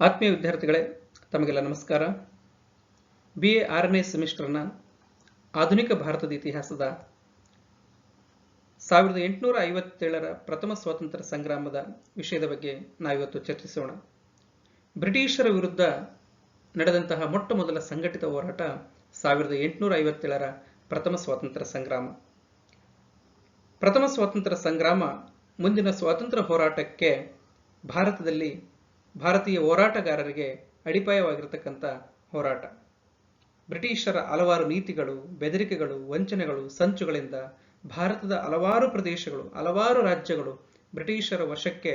ಆತ್ಮೀಯ ವಿದ್ಯಾರ್ಥಿಗಳೇ, ತಮಗೆಲ್ಲ ನಮಸ್ಕಾರ. BA 6ನೇ ಸೆಮಿಸ್ಟರ್ನ ಆಧುನಿಕ ಭಾರತದ ಇತಿಹಾಸದ 1857ರ ಪ್ರಥಮ ಸ್ವಾತಂತ್ರ್ಯ ಸಂಗ್ರಾಮದ ವಿಷಯದ ಬಗ್ಗೆ ನಾವಿವತ್ತು ಚರ್ಚಿಸೋಣ. ಬ್ರಿಟಿಷರ ವಿರುದ್ಧ ನಡೆದಂತಹ ಮೊಟ್ಟ ಮೊದಲ ಸಂಘಟಿತ ಹೋರಾಟ 1857ರ ಪ್ರಥಮ ಸ್ವಾತಂತ್ರ್ಯ ಸಂಗ್ರಾಮ. ಪ್ರಥಮ ಸ್ವಾತಂತ್ರ್ಯ ಸಂಗ್ರಾಮ ಮುಂದಿನ ಸ್ವಾತಂತ್ರ್ಯ ಹೋರಾಟಕ್ಕೆ ಭಾರತದಲ್ಲಿ ಭಾರತೀಯ ಹೋರಾಟಗಾರರಿಗೆ ಅಡಿಪಾಯವಾಗಿರತಕ್ಕಂಥ ಹೋರಾಟ. ಬ್ರಿಟಿಷರ ಹಲವಾರು ನೀತಿಗಳು, ಬೆದರಿಕೆಗಳು, ವಂಚನೆಗಳು, ಸಂಚುಗಳಿಂದ ಭಾರತದ ಹಲವಾರು ಪ್ರದೇಶಗಳು, ಹಲವಾರು ರಾಜ್ಯಗಳು ಬ್ರಿಟಿಷರ ವಶಕ್ಕೆ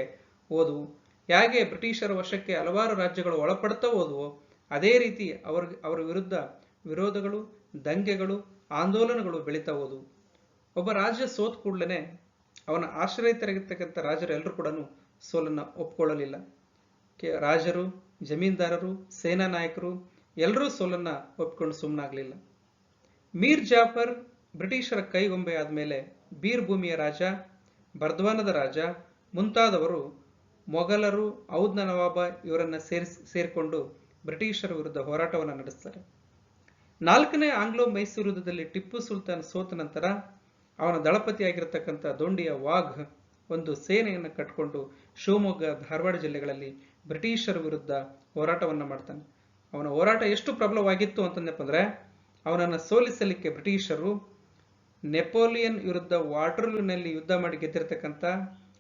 ಹೋದವು. ಹೇಗೆ ಬ್ರಿಟಿಷರ ವಶಕ್ಕೆ ಹಲವಾರು ರಾಜ್ಯಗಳು ಒಳಪಡ್ತಾ ಹೋದವು, ಅದೇ ರೀತಿ ಅವರ ವಿರುದ್ಧ ವಿರೋಧಗಳು, ದಂಗೆಗಳು, ಆಂದೋಲನಗಳು ಬೆಳೀತಾ ಹೋದವು. ಒಬ್ಬ ರಾಜ್ಯ ಸೋತ್ ಕೂಡಲೇ ಅವನ ಆಶ್ರಯಿತರಾಗಿರ್ತಕ್ಕಂಥ ರಾಜರು ಎಲ್ಲರೂ ಕೂಡ ಸೋಲನ್ನು ಒಪ್ಕೊಳ್ಳಲಿಲ್ಲ. ರಾಜರು, ಜಮೀನ್ದಾರರು, ಸೇನಾ ನಾಯಕರು ಎಲ್ಲರೂ ಸೋಲನ್ನ ಒಪ್ಪಿಕೊಂಡು ಸುಮ್ಮನಾಗಲಿಲ್ಲ. ಮೀರ್ ಜಾಫರ್ ಬ್ರಿಟಿಷರ ಕೈಗೊಂಬೆ ಆದಮೇಲೆ ಬೀರ್ ಭೂಮಿಯ ರಾಜ, ಬರ್ದ್ವಾನದ ರಾಜ ಮುಂತಾದವರು ಮೊಘಲರು, ಔದ್ನ ನವಾಬ ಇವರನ್ನ ಸೇರಿಕೊಂಡು ಬ್ರಿಟಿಷರ ವಿರುದ್ಧ ಹೋರಾಟವನ್ನು ನಡೆಸ್ತಾರೆ. 4ನೇ ಆಂಗ್ಲೋ ಮೈಸೂರು ಯುದ್ಧದಲ್ಲಿ ಟಿಪ್ಪು ಸುಲ್ತಾನ್ ಸೋತ ನಂತರ ಅವನ ದಳಪತಿಯಾಗಿರ್ತಕ್ಕಂಥ ದೊಂಡಿಯ ವಾಘ್ ಒಂದು ಸೇನೆಯನ್ನು ಕಟ್ಟಿಕೊಂಡು ಶಿವಮೊಗ್ಗ, ಧಾರವಾಡ ಜಿಲ್ಲೆಗಳಲ್ಲಿ ಬ್ರಿಟಿಷರ ವಿರುದ್ಧ ಹೋರಾಟವನ್ನು ಮಾಡ್ತಾನೆ. ಅವನ ಹೋರಾಟ ಎಷ್ಟು ಪ್ರಬಲವಾಗಿತ್ತು ಅಂತಂದ್ರೆ, ಅವನನ್ನು ಸೋಲಿಸಲಿಕ್ಕೆ ಬ್ರಿಟಿಷರು ನೆಪೋಲಿಯನ್ ವಿರುದ್ಧ ವಾಟರ್ಲೂನಲ್ಲಿ ಯುದ್ಧ ಮಾಡಿ ಗೆದ್ದಿರ್ತಕ್ಕಂಥ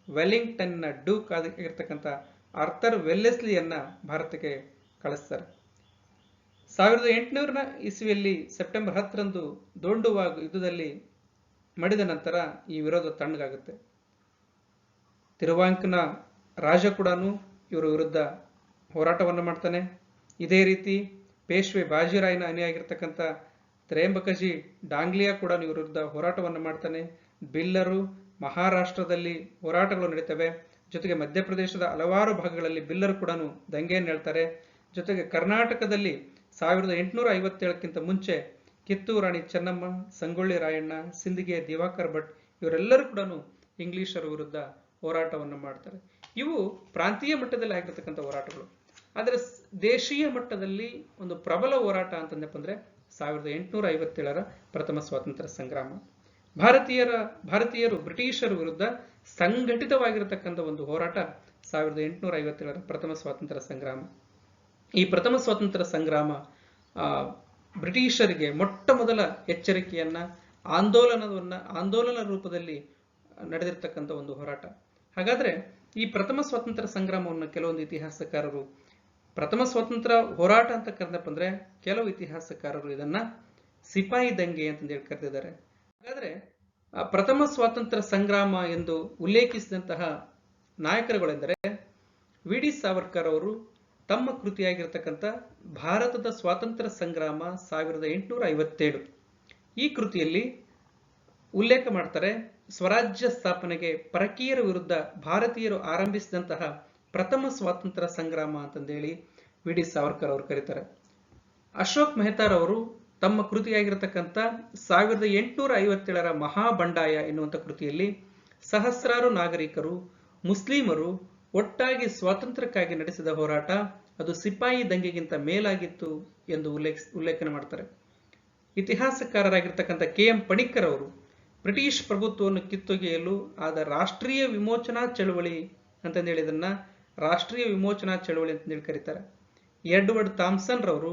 ವೆಲ್ಲಿಂಗ್ಟನ್ನ ಡ್ಯೂಕ್ ಆಗಿರ್ತಕ್ಕಂಥ ಆರ್ಥರ್ ವೆಲ್ಲೆಸ್ಲಿಯನ್ನ ಭಾರತಕ್ಕೆ ಕಳಿಸ್ತಾರೆ. 1800 ಇಸ್ವಿಯಲ್ಲಿ ಸೆಪ್ಟೆಂಬರ್ 10ರಂದು ದೋಂಡುವಾಗ್ ಯುದ್ಧದಲ್ಲಿ ಮಡಿದ ನಂತರ ಈ ವಿರೋಧ ತಣ್ಣಗಾಗುತ್ತೆ. ತಿರುವಾಂಕನ ರಾಜ ಕೂಡ ಇವರ ವಿರುದ್ಧ ಹೋರಾಟವನ್ನು ಮಾಡ್ತಾನೆ. ಇದೇ ರೀತಿ ಪೇಶ್ವೆ ಬಾಜಿರಾಯನ ಅನಿಯಾಗಿರ್ತಕ್ಕಂಥ ತ್ರೇಂಬಕಜಿ ಡಾಂಗ್ಲಿಯಾ ಕೂಡ ಇವರ ವಿರುದ್ಧ ಹೋರಾಟವನ್ನು ಮಾಡ್ತಾನೆ. ಬಿಲ್ಲರು ಮಹಾರಾಷ್ಟ್ರದಲ್ಲಿ ಹೋರಾಟಗಳು ನಡೀತವೆ. ಜೊತೆಗೆ ಮಧ್ಯಪ್ರದೇಶದ ಹಲವಾರು ಭಾಗಗಳಲ್ಲಿ ಬಿಲ್ಲರು ಕೂಡ ದಂಗೆಯನ್ನು ಹೇಳ್ತಾರೆ. ಜೊತೆಗೆ ಕರ್ನಾಟಕದಲ್ಲಿ 1857ಕ್ಕಿಂತ ಮುಂಚೆ ಕಿತ್ತೂರು ರಾಣಿ ಚೆನ್ನಮ್ಮ, ಸಂಗೊಳ್ಳಿ ರಾಯಣ್ಣ, ಸಿಂದಗಿಯ ದಿವಾಕರ್ ಭಟ್ ಇವರೆಲ್ಲರೂ ಕೂಡ ಇಂಗ್ಲಿಷರ ವಿರುದ್ಧ ಹೋರಾಟವನ್ನು ಮಾಡ್ತಾರೆ. ಇವು ಪ್ರಾಂತೀಯ ಮಟ್ಟದಲ್ಲಿ ಆಗಿರ್ತಕ್ಕಂಥ ಹೋರಾಟಗಳು. ಆದರೆ ದೇಶೀಯ ಮಟ್ಟದಲ್ಲಿ ಒಂದು ಪ್ರಬಲ ಹೋರಾಟ ಅಂತಂದ್ರೆ 1857ರ ಪ್ರಥಮ ಸ್ವಾತಂತ್ರ್ಯ ಸಂಗ್ರಾಮ. ಭಾರತೀಯರು ಬ್ರಿಟಿಷರ ವಿರುದ್ಧ ಸಂಘಟಿತವಾಗಿರತಕ್ಕಂಥ ಒಂದು ಹೋರಾಟ 1857ರ ಪ್ರಥಮ ಸ್ವಾತಂತ್ರ್ಯ ಸಂಗ್ರಾಮ. ಈ ಪ್ರಥಮ ಸ್ವಾತಂತ್ರ್ಯ ಸಂಗ್ರಾಮ ಬ್ರಿಟಿಷರಿಗೆ ಮೊಟ್ಟ ಮೊದಲ ಎಚ್ಚರಿಕೆಯನ್ನ, ಆಂದೋಲನ ರೂಪದಲ್ಲಿ ನಡೆದಿರ್ತಕ್ಕಂಥ ಒಂದು ಹೋರಾಟ. ಹಾಗಾದ್ರೆ ಈ ಪ್ರಥಮ ಸ್ವಾತಂತ್ರ್ಯ ಸಂಗ್ರಾಮವನ್ನು ಕೆಲವೊಂದು ಇತಿಹಾಸಕಾರರು ಪ್ರಥಮ ಸ್ವಾತಂತ್ರ್ಯ ಹೋರಾಟ ಅಂತ ಕರೆದಪ್ಪ ಅಂದ್ರೆ, ಕೆಲವು ಇತಿಹಾಸಕಾರರು ಇದನ್ನ ಸಿಪಾಯಿ ದಂಗೆ ಅಂತಂದೇಳಿ ಕರೆದಿದ್ದಾರೆ. ಹಾಗಾದ್ರೆ ಪ್ರಥಮ ಸ್ವಾತಂತ್ರ್ಯ ಸಂಗ್ರಾಮ ಎಂದು ಉಲ್ಲೇಖಿಸಿದಂತಹ ನಾಯಕರುಗಳೆಂದರೆ ವಿ ಡಿ ಸಾವರ್ಕರ್ ಅವರು ತಮ್ಮ ಕೃತಿಯಾಗಿರ್ತಕ್ಕಂಥ ಭಾರತದ ಸ್ವಾತಂತ್ರ್ಯ ಸಂಗ್ರಾಮ 1857 ಈ ಕೃತಿಯಲ್ಲಿ ಉಲ್ಲೇಖ ಮಾಡ್ತಾರೆ. ಸ್ವರಾಜ್ಯ ಸ್ಥಾಪನೆಗೆ ಪರಕೀಯರ ವಿರುದ್ಧ ಭಾರತೀಯರು ಆರಂಭಿಸಿದಂತಹ ಪ್ರಥಮ ಸ್ವಾತಂತ್ರ್ಯ ಸಂಗ್ರಾಮ ಅಂತಂದೇಳಿ ವಿ ಡಿ ಸಾವರ್ಕರ್ ಅವರು ಕರೀತಾರೆ. ಅಶೋಕ್ ಮೆಹ್ತಾರ್ ಅವರು ತಮ್ಮ ಕೃತಿಯಾಗಿರತಕ್ಕಂಥ 1857ರ ಮಹಾಬಂಡಾಯ ಎನ್ನುವಂಥ ಕೃತಿಯಲ್ಲಿ ಸಹಸ್ರಾರು ನಾಗರಿಕರು, ಮುಸ್ಲಿಮರು ಒಟ್ಟಾಗಿ ಸ್ವಾತಂತ್ರ್ಯಕ್ಕಾಗಿ ನಡೆಸಿದ ಹೋರಾಟ ಅದು ಸಿಪಾಯಿ ದಂಗೆಗಿಂತ ಮೇಲಾಗಿತ್ತು ಎಂದು ಉಲ್ಲೇಖನ ಮಾಡ್ತಾರೆ. ಇತಿಹಾಸಕಾರರಾಗಿರ್ತಕ್ಕಂಥ KM ಪಣಿಕ್ಕರ್ ಅವರು ಬ್ರಿಟಿಷ್ ಪ್ರಭುತ್ವವನ್ನು ಕಿತ್ತೊಗೆಯಲು ಆದ ರಾಷ್ಟ್ರೀಯ ವಿಮೋಚನಾ ಚಳವಳಿ ಅಂತಂದೇಳಿ ಇದನ್ನ ರಾಷ್ಟ್ರೀಯ ವಿಮೋಚನಾ ಚಳವಳಿ ಅಂತಂದೇಳಿ ಕರೀತಾರೆ. ಎಡ್ವರ್ಡ್ ಥಾಮ್ಸನ್ ರವರು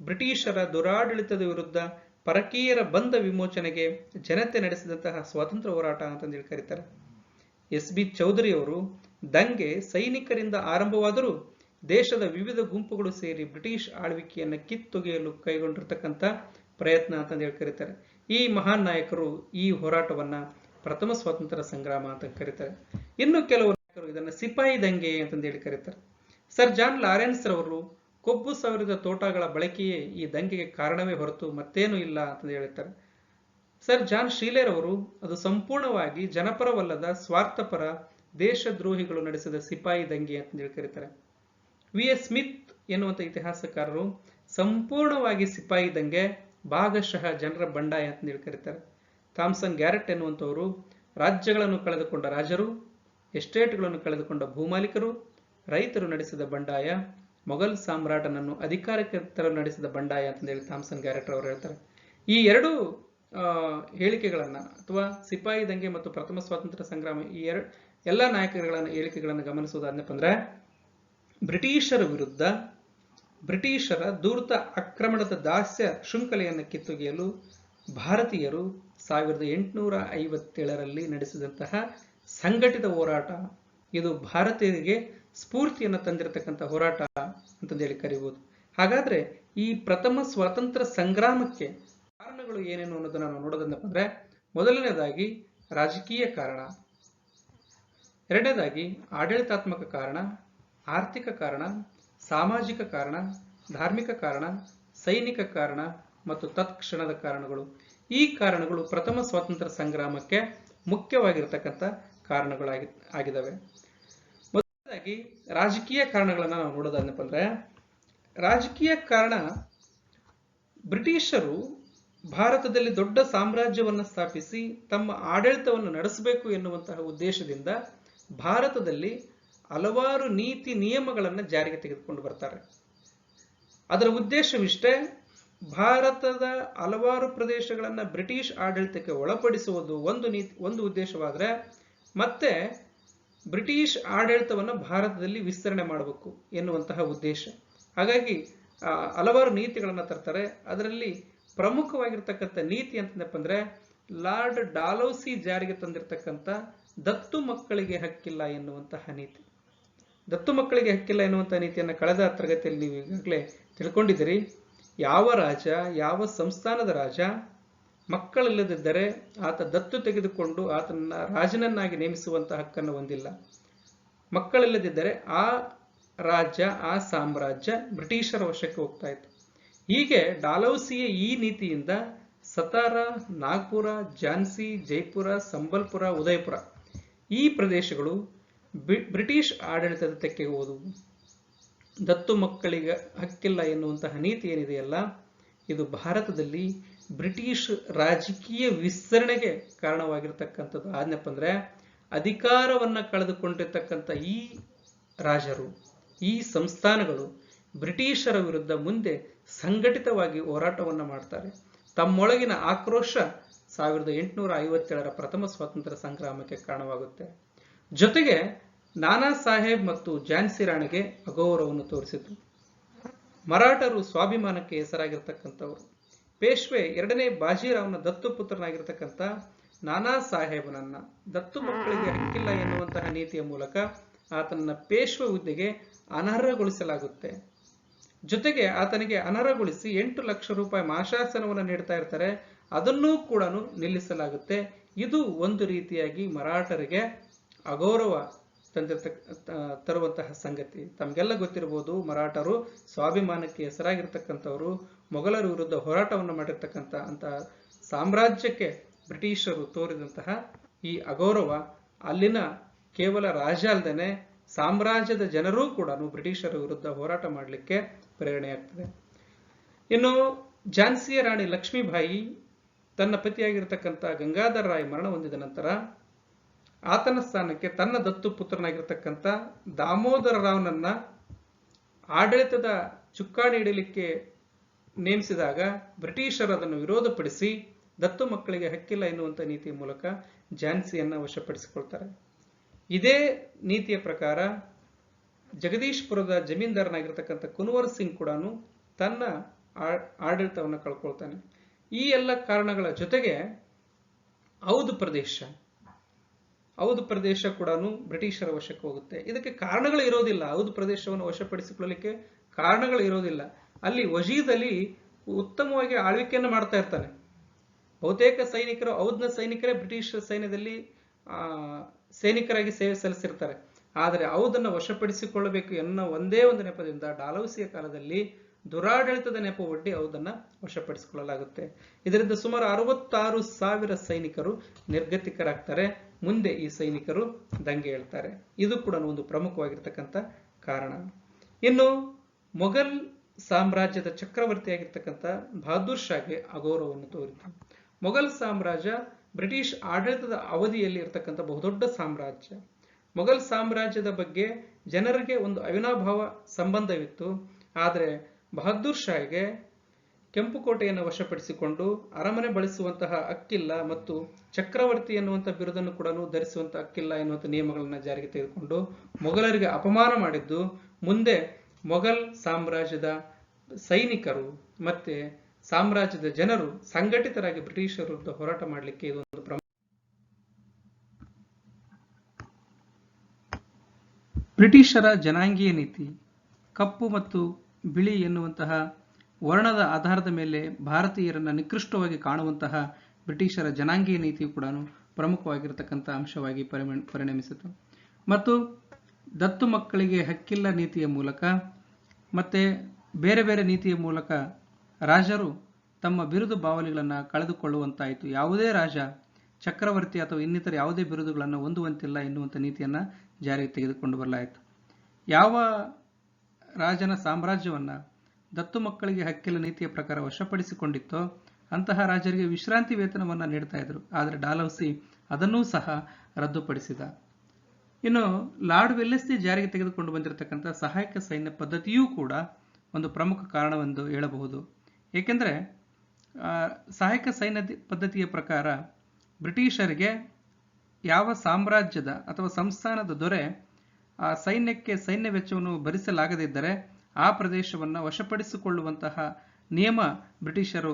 ಬ್ರಿಟಿಷರ ದುರಾಡಳಿತದ ವಿರುದ್ಧ ಪರಕೀಯರ ಬಂಧ ವಿಮೋಚನೆಗೆ ಜನತೆ ನಡೆಸಿದಂತಹ ಸ್ವಾತಂತ್ರ್ಯ ಹೋರಾಟ ಅಂತಂದೇಳಿ ಕರೀತಾರೆ. SB ಚೌಧರಿ ಅವರು ದಂಗೆ ಸೈನಿಕರಿಂದ ಆರಂಭವಾದರೂ ದೇಶದ ವಿವಿಧ ಗುಂಪುಗಳು ಸೇರಿ ಬ್ರಿಟಿಷ್ ಆಳ್ವಿಕೆಯನ್ನು ಕಿತ್ತೊಗೆಯಲು ಕೈಗೊಂಡಿರ್ತಕ್ಕಂಥ ಪ್ರಯತ್ನ ಅಂತಂದೇಳಿ ಕರೀತಾರೆ. ಈ ಮಹಾನ್ ನಾಯಕರು ಈ ಹೋರಾಟವನ್ನ ಪ್ರಥಮ ಸ್ವಾತಂತ್ರ್ಯ ಸಂಗ್ರಾಮ ಅಂತ ಕರೀತಾರೆ. ಇನ್ನು ಕೆಲವು ನಾಯಕರು ಇದನ್ನ ಸಿಪಾಯಿ ದಂಗೆ ಅಂತಂದೇಳಿ ಕರೀತಾರೆ. ಸರ್ ಜಾನ್ ಲಾರೆನ್ಸ್ ರವರು ಕೊಬ್ಬು ಸವರಿದ ತೋಟಗಳ ಬಳಕೆಯೇ ಈ ದಂಗೆಗೆ ಕಾರಣವೇ ಹೊರತು ಮತ್ತೇನೂ ಇಲ್ಲ ಅಂತ ಹೇಳ್ತಾರೆ. ಸರ್ ಜಾನ್ ಶೀಲೆರ್ ಅವರು ಅದು ಸಂಪೂರ್ಣವಾಗಿ ಜನಪರವಲ್ಲದ ಸ್ವಾರ್ಥಪರ ದೇಶದ್ರೋಹಿಗಳು ನಡೆಸಿದ ಸಿಪಾಯಿ ದಂಗೆ ಅಂತ ಕರೀತಾರೆ. VS ಸ್ಮಿತ್ ಎನ್ನುವಂಥ ಇತಿಹಾಸಕಾರರು ಸಂಪೂರ್ಣವಾಗಿ ಸಿಪಾಯಿ ದಂಗೆ, ಭಾಗಶಃ ಜನರ ಬಂಡಾಯ ಅಂತ ಕರೀತಾರೆ. ಥಾಮ್ಸನ್ ಗ್ಯಾರೆಟ್ ಎನ್ನುವಂಥವರು ರಾಜ್ಯಗಳನ್ನು ಕಳೆದುಕೊಂಡ ರಾಜರು, ಎಸ್ಟೇಟ್ಗಳನ್ನು ಕಳೆದುಕೊಂಡ ಭೂಮಾಲೀಕರು, ರೈತರು ನಡೆಸಿದ ಬಂಡಾಯ, ಮೊಘಲ್ ಸಾಮ್ರಾಟನನ್ನು ಅಧಿಕಾರಕ್ಕೆ ತರಲು ನಡೆಸಿದ ಬಂಡಾಯ ಅಂತಂದೇಳಿ ಥಾಮ್ಸನ್ ಗ್ಯಾರೆಟ್ ಅವರು ಹೇಳ್ತಾರೆ. ಈ ಎರಡು ಹೇಳಿಕೆಗಳನ್ನ ಅಥವಾ ಸಿಪಾಯಿ ದಂಗೆ ಮತ್ತು ಪ್ರಥಮ ಸ್ವಾತಂತ್ರ್ಯ ಸಂಗ್ರಾಮ ಈ ಎಲ್ಲ ನಾಯಕರುಗಳ ಹೇಳಿಕೆಗಳನ್ನು ಗಮನಿಸುವುದಾದ್ನಪ್ಪ ಅಂದ್ರೆ ಬ್ರಿಟಿಷರ ವಿರುದ್ಧ ಬ್ರಿಟಿಷರ ಧೂರ್ತ ಆಕ್ರಮಣದ ದಾಸ್ಯ ಶೃಂಖಲೆಯನ್ನು ಕಿತ್ತೊಗೆಯಲು ಭಾರತೀಯರು 1857ರಲ್ಲಿ ನಡೆಸಿದಂತಹ ಸಂಘಟಿತ ಹೋರಾಟ, ಇದು ಭಾರತೀಯರಿಗೆ ಸ್ಫೂರ್ತಿಯನ್ನು ತಂದಿರತಕ್ಕಂಥ ಹೋರಾಟ ಅಂತಂದೇಳಿ ಕರೀಬಹುದು. ಹಾಗಾದ್ರೆ ಈ ಪ್ರಥಮ ಸ್ವಾತಂತ್ರ್ಯ ಸಂಗ್ರಾಮಕ್ಕೆ ಕಾರಣಗಳು ಏನೇನು ಅನ್ನೋದನ್ನ ನಾವು ನೋಡೋದನ್ನಪ್ಪ ಅಂದ್ರೆ ಮೊದಲನೇದಾಗಿ ರಾಜಕೀಯ ಕಾರಣ, ಎರಡನೇದಾಗಿ ಆಡಳಿತಾತ್ಮಕ ಕಾರಣ, ಆರ್ಥಿಕ ಕಾರಣ, ಸಾಮಾಜಿಕ ಕಾರಣ, ಧಾರ್ಮಿಕ ಕಾರಣ, ಸೈನಿಕ ಕಾರಣ ಮತ್ತು ತತ್ಕ್ಷಣದ ಕಾರಣಗಳು. ಈ ಕಾರಣಗಳು ಪ್ರಥಮ ಸ್ವಾತಂತ್ರ್ಯ ಸಂಗ್ರಾಮಕ್ಕೆ ಮುಖ್ಯವಾಗಿರತಕ್ಕಂಥ ಕಾರಣಗಳಾಗಿದ್ದಾವೆ. ಮೊದಲನೇದಾಗಿ ರಾಜಕೀಯ ಕಾರಣಗಳನ್ನ ನಾವು ನೋಡೋದಾದ್ನಪ್ಪ ಅಂದ್ರೆ ರಾಜಕೀಯ ಕಾರಣ, ಬ್ರಿಟಿಷರು ಭಾರತದಲ್ಲಿ ದೊಡ್ಡ ಸಾಮ್ರಾಜ್ಯವನ್ನು ಸ್ಥಾಪಿಸಿ ತಮ್ಮ ಆಡಳಿತವನ್ನು ನಡೆಸಬೇಕು ಎನ್ನುವಂತಹ ಉದ್ದೇಶದಿಂದ ಭಾರತದಲ್ಲಿ ಹಲವಾರು ನೀತಿ ನಿಯಮಗಳನ್ನು ಜಾರಿಗೆ ತೆಗೆದುಕೊಂಡು ಬರ್ತಾರೆ. ಅದರ ಉದ್ದೇಶವಿಷ್ಟೇ, ಭಾರತದ ಹಲವಾರು ಪ್ರದೇಶಗಳನ್ನು ಬ್ರಿಟಿಷ್ ಆಡಳಿತಕ್ಕೆ ಒಳಪಡಿಸುವುದು ಒಂದು ಉದ್ದೇಶವಾದರೆ, ಮತ್ತೆ ಬ್ರಿಟಿಷ್ ಆಡಳಿತವನ್ನು ಭಾರತದಲ್ಲಿ ವಿಸ್ತರಣೆ ಮಾಡಬೇಕು ಎನ್ನುವಂತಹ ಉದ್ದೇಶ. ಹಾಗಾಗಿ ಹಲವಾರು ನೀತಿಗಳನ್ನು ತರ್ತಾರೆ. ಅದರಲ್ಲಿ ಪ್ರಮುಖವಾಗಿರ್ತಕ್ಕಂಥ ನೀತಿ ಅಂತಂದಪ್ಪ ಅಂದ್ರೆ ಲಾರ್ಡ್ ಡಾಲೌಸಿ ಜಾರಿಗೆ ತಂದಿರತಕ್ಕಂಥ ದತ್ತು ಮಕ್ಕಳಿಗೆ ಹಕ್ಕಿಲ್ಲ ಎನ್ನುವಂತಹ ನೀತಿ. ದತ್ತು ಮಕ್ಕಳಿಗೆ ಹಕ್ಕಿಲ್ಲ ಎನ್ನುವಂತಹ ನೀತಿಯನ್ನು ಕಳೆದ ತರಗತಿಯಲ್ಲಿ ನೀವು ಈಗಾಗಲೇ ತಿಳ್ಕೊಂಡಿದ್ದೀರಿ. ಯಾವ ರಾಜ, ಯಾವ ಸಂಸ್ಥಾನದ ರಾಜ ಮಕ್ಕಳಿಲ್ಲದಿದ್ದರೆ ಆತ ದತ್ತು ತೆಗೆದುಕೊಂಡು ಆತನನ್ನ ರಾಜನನ್ನಾಗಿ ನೇಮಿಸುವಂತಹ ಹಕ್ಕನ್ನು ಹೊಂದಿಲ್ಲ. ಮಕ್ಕಳಿಲ್ಲದಿದ್ದರೆ ಆ ರಾಜ್ಯ, ಆ ಸಾಮ್ರಾಜ್ಯ ಬ್ರಿಟಿಷರ ವಶಕ್ಕೆ ಹೋಗ್ತಾ ಇತ್ತು. ಹೀಗೆ ಡಾಲೌಸಿಯ ಈ ನೀತಿಯಿಂದ ಸತಾರ, ನಾಗ್ಪುರ, ಝಾನ್ಸಿ, ಜೈಪುರ, ಸಂಬಲ್ಪುರ, ಉದಯಪುರ ಈ ಪ್ರದೇಶಗಳು ಬ್ರಿಟಿಷ್ ಆಡಳಿತದ ತೆಕ್ಕೆಗೆ ಹೋದವು. ದತ್ತು ಮಕ್ಕಳಿಗೆ ಹಕ್ಕಿಲ್ಲ ಎನ್ನುವಂತಹ ನೀತಿ ಏನಿದೆಯಲ್ಲ, ಇದು ಭಾರತದಲ್ಲಿ ಬ್ರಿಟಿಷ್ ರಾಜಕೀಯ ವಿಸ್ತರಣೆಗೆ ಕಾರಣವಾಗಿರ್ತಕ್ಕಂಥದ್ದು. ಆದ್ನಪ್ಪ ಅಂದ್ರೆ ಅಧಿಕಾರವನ್ನ ಕಳೆದುಕೊಂಡಿರ್ತಕ್ಕಂಥ ಈ ರಾಜರು, ಈ ಸಂಸ್ಥಾನಗಳು ಬ್ರಿಟಿಷರ ವಿರುದ್ಧ ಮುಂದೆ ಸಂಘಟಿತವಾಗಿ ಹೋರಾಟವನ್ನು ಮಾಡ್ತಾರೆ. ತಮ್ಮೊಳಗಿನ ಆಕ್ರೋಶ 1857ರ ಪ್ರಥಮ ಸ್ವಾತಂತ್ರ್ಯ ಸಂಗ್ರಾಮಕ್ಕೆ ಕಾರಣವಾಗುತ್ತೆ. ಜೊತೆಗೆ ನಾನಾ ಸಾಹೇಬ್ ಮತ್ತು ಝಾನ್ಸಿ ರಾಣಿಗೆ ಅಗೌರವವನ್ನು ತೋರಿಸಿದ್ರು. ಮರಾಠರು ಸ್ವಾಭಿಮಾನಕ್ಕೆ ಹೆಸರಾಗಿರ್ತಕ್ಕಂಥವರು. ಪೇಶ್ವೆ 2ನೇ ಬಾಜಿರಾವ್ನ ದತ್ತು ಪುತ್ರನಾಗಿರ್ತಕ್ಕಂಥ ನಾನಾ ಸಾಹೇಬನನ್ನ ದತ್ತು ಮಕ್ಕಳಿಗೆ ಹಕ್ಕಿಲ್ಲ ಎನ್ನುವಂತಹ ನೀತಿಯ ಮೂಲಕ ಆತನನ್ನ ಪೇಶ್ವೆ ಹುದ್ದೆಗೆ ಅನರ್ಹಗೊಳಿಸಲಾಗುತ್ತೆ. ಜೊತೆಗೆ ಆತನಿಗೆ ಅನರ್ಹಗೊಳಿಸಿ 8 ಲಕ್ಷ ರೂಪಾಯಿ ಮಾಶಾಸನವನ್ನು ನೀಡ್ತಾ ಇರ್ತಾರೆ. ಅದನ್ನೂ ಕೂಡ ನಿಲ್ಲಿಸಲಾಗುತ್ತೆ. ಇದು ಒಂದು ರೀತಿಯಾಗಿ ಮರಾಠರಿಗೆ ಅಗೌರವ ತರುವಂತಹ ಸಂಗತಿ. ತಮಗೆಲ್ಲ ಗೊತ್ತಿರಬಹುದು, ಮರಾಠರು ಸ್ವಾಭಿಮಾನಕ್ಕೆ ಹೆಸರಾಗಿರ್ತಕ್ಕಂಥವರು, ಮೊಘಲರ ವಿರುದ್ಧ ಹೋರಾಟವನ್ನು ಮಾಡಿರ್ತಕ್ಕಂಥ ಸಾಮ್ರಾಜ್ಯಕ್ಕೆ ಬ್ರಿಟಿಷರು ತೋರಿದಂತಹ ಈ ಅಗೌರವ ಅಲ್ಲಿನ ಕೇವಲ ರಾಜ ಅಲ್ಲದೇನೆ ಸಾಮ್ರಾಜ್ಯದ ಜನರೂ ಕೂಡ ಬ್ರಿಟಿಷರ ವಿರುದ್ಧ ಹೋರಾಟ ಮಾಡಲಿಕ್ಕೆ ಪ್ರೇರಣೆಯಾಗ್ತದೆ. ಇನ್ನು ಝಾನ್ಸಿಯ ರಾಣಿ ಲಕ್ಷ್ಮೀಬಾಯಿ ತನ್ನ ಪತಿಯಾಗಿರ್ತಕ್ಕಂಥ ಗಂಗಾಧರ ರಾಯ್ ಮರಣ ಹೊಂದಿದ ನಂತರ ಆತನ ಸ್ಥಾನಕ್ಕೆ ತನ್ನ ದತ್ತು ಪುತ್ರನಾಗಿರ್ತಕ್ಕಂಥ ದಾಮೋದರ ರಾವ್ನನ್ನ ಆಡಳಿತದ ಚುಕ್ಕಾಣಿ ಹಿಡಿಯಲಿಕ್ಕೆ ನೇಮಿಸಿದಾಗ ಬ್ರಿಟಿಷರು ಅದನ್ನು ವಿರೋಧಪಡಿಸಿ ದತ್ತು ಮಕ್ಕಳಿಗೆ ಹಕ್ಕಿಲ್ಲ ಎನ್ನುವಂಥ ನೀತಿಯ ಮೂಲಕ ಝಾನ್ಸಿಯನ್ನ ವಶಪಡಿಸಿಕೊಳ್ತಾರೆ. ಇದೇ ನೀತಿಯ ಪ್ರಕಾರ ಜಗದೀಶ್ಪುರದ ಜಮೀನ್ದಾರನಾಗಿರ್ತಕ್ಕಂಥ ಕುನ್ವರ್ ಸಿಂಗ್ ಕೂಡ ತನ್ನ ಆಡಳಿತವನ್ನು ಕಳ್ಕೊಳ್ತಾನೆ. ಈ ಎಲ್ಲ ಕಾರಣಗಳ ಜೊತೆಗೆ ಔದ್ ಪ್ರದೇಶ ಕೂಡ ಬ್ರಿಟಿಷರ ವಶಕ್ಕೆ ಹೋಗುತ್ತೆ. ಇದಕ್ಕೆ ಕಾರಣಗಳು ಇರೋದಿಲ್ಲ. ಔದ್ ಪ್ರದೇಶವನ್ನು ವಶಪಡಿಸಿಕೊಳ್ಳಲಿಕ್ಕೆ ಕಾರಣಗಳು ಇರೋದಿಲ್ಲ. ಅಲ್ಲಿ ವಜೀದ್ ಅಲಿ ಉತ್ತಮವಾಗಿ ಆಳ್ವಿಕೆಯನ್ನು ಮಾಡ್ತಾ ಇರ್ತಾನೆ. ಬಹುತೇಕ ಸೈನಿಕರು, ಔದ್ನ ಸೈನಿಕರೇ ಬ್ರಿಟಿಷ್ ಸೈನ್ಯದಲ್ಲಿ ಸೈನಿಕರಾಗಿ ಸೇವೆ ಸಲ್ಲಿಸಿರ್ತಾರೆ. ಆದರೆ ಔದನ್ನು ವಶಪಡಿಸಿಕೊಳ್ಳಬೇಕು ಎನ್ನೋ ಒಂದೇ ಒಂದು ನೆಪದಿಂದ ಡಾಲೌಸಿಯ ಕಾಲದಲ್ಲಿ ದುರಾಡಳಿತದ ನೆಪ ಒಡ್ಡಿ ಔದನ್ನು ವಶಪಡಿಸಿಕೊಳ್ಳಲಾಗುತ್ತೆ. ಇದರಿಂದ ಸುಮಾರು 66,000 ಸೈನಿಕರು ನಿರ್ಗತಿಕರಾಗ್ತಾರೆ. ಮುಂದೆ ಈ ಸೈನಿಕರು ದಂಗೆ ಏಳ್ತಾರೆ. ಇದು ಕೂಡ ಒಂದು ಪ್ರಮುಖವಾಗಿರ್ತಕ್ಕಂಥ ಕಾರಣ. ಇನ್ನು ಮೊಘಲ್ ಸಾಮ್ರಾಜ್ಯದ ಚಕ್ರವರ್ತಿಯಾಗಿರ್ತಕ್ಕಂಥ ಬಹದ್ದೂರ್ ಶಾಗೆ ಅಗೌರವವನ್ನು ತೋರಿತು. ಮೊಘಲ್ ಸಾಮ್ರಾಜ್ಯ ಬ್ರಿಟಿಷ್ ಆಡಳಿತದ ಅವಧಿಯಲ್ಲಿ ಇರತಕ್ಕಂಥ ಬಹುದೊಡ್ಡ ಸಾಮ್ರಾಜ್ಯ. ಮೊಘಲ್ ಸಾಮ್ರಾಜ್ಯದ ಬಗ್ಗೆ ಜನರಿಗೆ ಒಂದು ಅವಿನಾಭಾವ ಸಂಬಂಧವಿತ್ತು. ಆದರೆ ಬಹದ್ದೂರ್ ಶಾಹಿಗೆ ಕೆಂಪುಕೋಟೆಯನ್ನು ವಶಪಡಿಸಿಕೊಂಡು ಅರಮನೆ ಬಳಸುವಂತಹ ಹಕ್ಕಿಲ್ಲ ಮತ್ತು ಚಕ್ರವರ್ತಿ ಎನ್ನುವಂಥ ಬಿರುದನ್ನು ಕೂಡ ಧರಿಸುವಂತಹ ಹಕ್ಕಿಲ್ಲ ಎನ್ನುವಂಥ ನಿಯಮಗಳನ್ನು ಜಾರಿಗೆ ತೆಗೆದುಕೊಂಡು ಮೊಘಲರಿಗೆ ಅಪಮಾನ ಮಾಡಿದ್ದು ಮುಂದೆ ಮೊಘಲ್ ಸಾಮ್ರಾಜ್ಯದ ಸೈನಿಕರು ಮತ್ತೆ ಸಾಮ್ರಾಜ್ಯದ ಜನರು ಸಂಘಟಿತರಾಗಿ ಬ್ರಿಟಿಷರ ವಿರುದ್ಧ ಹೋರಾಟ ಮಾಡಲಿಕ್ಕೆ ಇದೊಂದು ಬ್ರಿಟಿಷರ ಜನಾಂಗೀಯ ನೀತಿ, ಕಪ್ಪು ಮತ್ತು ಬಿಳಿ ಎನ್ನುವಂತಹ ವರ್ಣದ ಆಧಾರದ ಮೇಲೆ ಭಾರತೀಯರನ್ನು ನಿಕೃಷ್ಟವಾಗಿ ಕಾಣುವಂತಹ ಬ್ರಿಟಿಷರ ಜನಾಂಗೀಯ ನೀತಿಯು ಕೂಡ ಪ್ರಮುಖವಾಗಿರತಕ್ಕಂಥ ಅಂಶವಾಗಿ ಪರಿಣಮಿಸಿತು. ಮತ್ತು ದತ್ತು ಮಕ್ಕಳಿಗೆ ಹಕ್ಕಿಲ್ಲ ನೀತಿಯ ಮೂಲಕ ಮತ್ತೆ ಬೇರೆ ಬೇರೆ ನೀತಿಯ ಮೂಲಕ ರಾಜರು ತಮ್ಮ ಬಿರುದು ಬಾವಲಿಗಳನ್ನು ಕಳೆದುಕೊಳ್ಳುವಂತಾಯಿತು. ಯಾವುದೇ ರಾಜ ಚಕ್ರವರ್ತಿ ಅಥವಾ ಇನ್ನಿತರ ಯಾವುದೇ ಬಿರುದುಗಳನ್ನು ಹೊಂದುವಂತಿಲ್ಲ ಎನ್ನುವಂಥ ನೀತಿಯನ್ನು ಜಾರಿಗೆ ತೆಗೆದುಕೊಂಡು ಬರಲಾಯಿತು. ಯಾವ ರಾಜನ ಸಾಮ್ರಾಜ್ಯವನ್ನು ದತ್ತು ಮಕ್ಕಳಿಗೆ ಹಕ್ಕಿಲ್ಲ ನೀತಿಯ ಪ್ರಕಾರ ವಶಪಡಿಸಿಕೊಂಡಿತ್ತೋ ಅಂತಹ ರಾಜರಿಗೆ ವಿಶ್ರಾಂತಿ ವೇತನವನ್ನು ನೀಡ್ತಾ ಇದ್ರು. ಆದರೆ ಡಾಲೌಸಿ ಅದನ್ನೂ ಸಹ ರದ್ದುಪಡಿಸಿದ. ಇನ್ನು ಲಾರ್ಡ್ ವೆಲ್ಲೆಸ್ಲಿ ಜಾರಿಗೆ ತೆಗೆದುಕೊಂಡು ಬಂದಿರತಕ್ಕಂಥ ಸಹಾಯಕ ಸೈನ್ಯ ಪದ್ಧತಿಯೂ ಕೂಡ ಒಂದು ಪ್ರಮುಖ ಕಾರಣವೆಂದು ಹೇಳಬಹುದು. ಏಕೆಂದರೆ ಸಹಾಯಕ ಸೈನ್ಯ ಪದ್ಧತಿಯ ಪ್ರಕಾರ ಬ್ರಿಟಿಷರಿಗೆ ಯಾವ ಸಾಮ್ರಾಜ್ಯದ ಅಥವಾ ಸಂಸ್ಥಾನದ ದೊರೆ ಆ ಸೈನ್ಯಕ್ಕೆ ಸೈನ್ಯ ವೆಚ್ಚವನ್ನು ಭರಿಸಲಾಗದಿದ್ದರೆ ಆ ಪ್ರದೇಶವನ್ನು ವಶಪಡಿಸಿಕೊಳ್ಳುವಂತಹ ನಿಯಮ ಬ್ರಿಟಿಷರು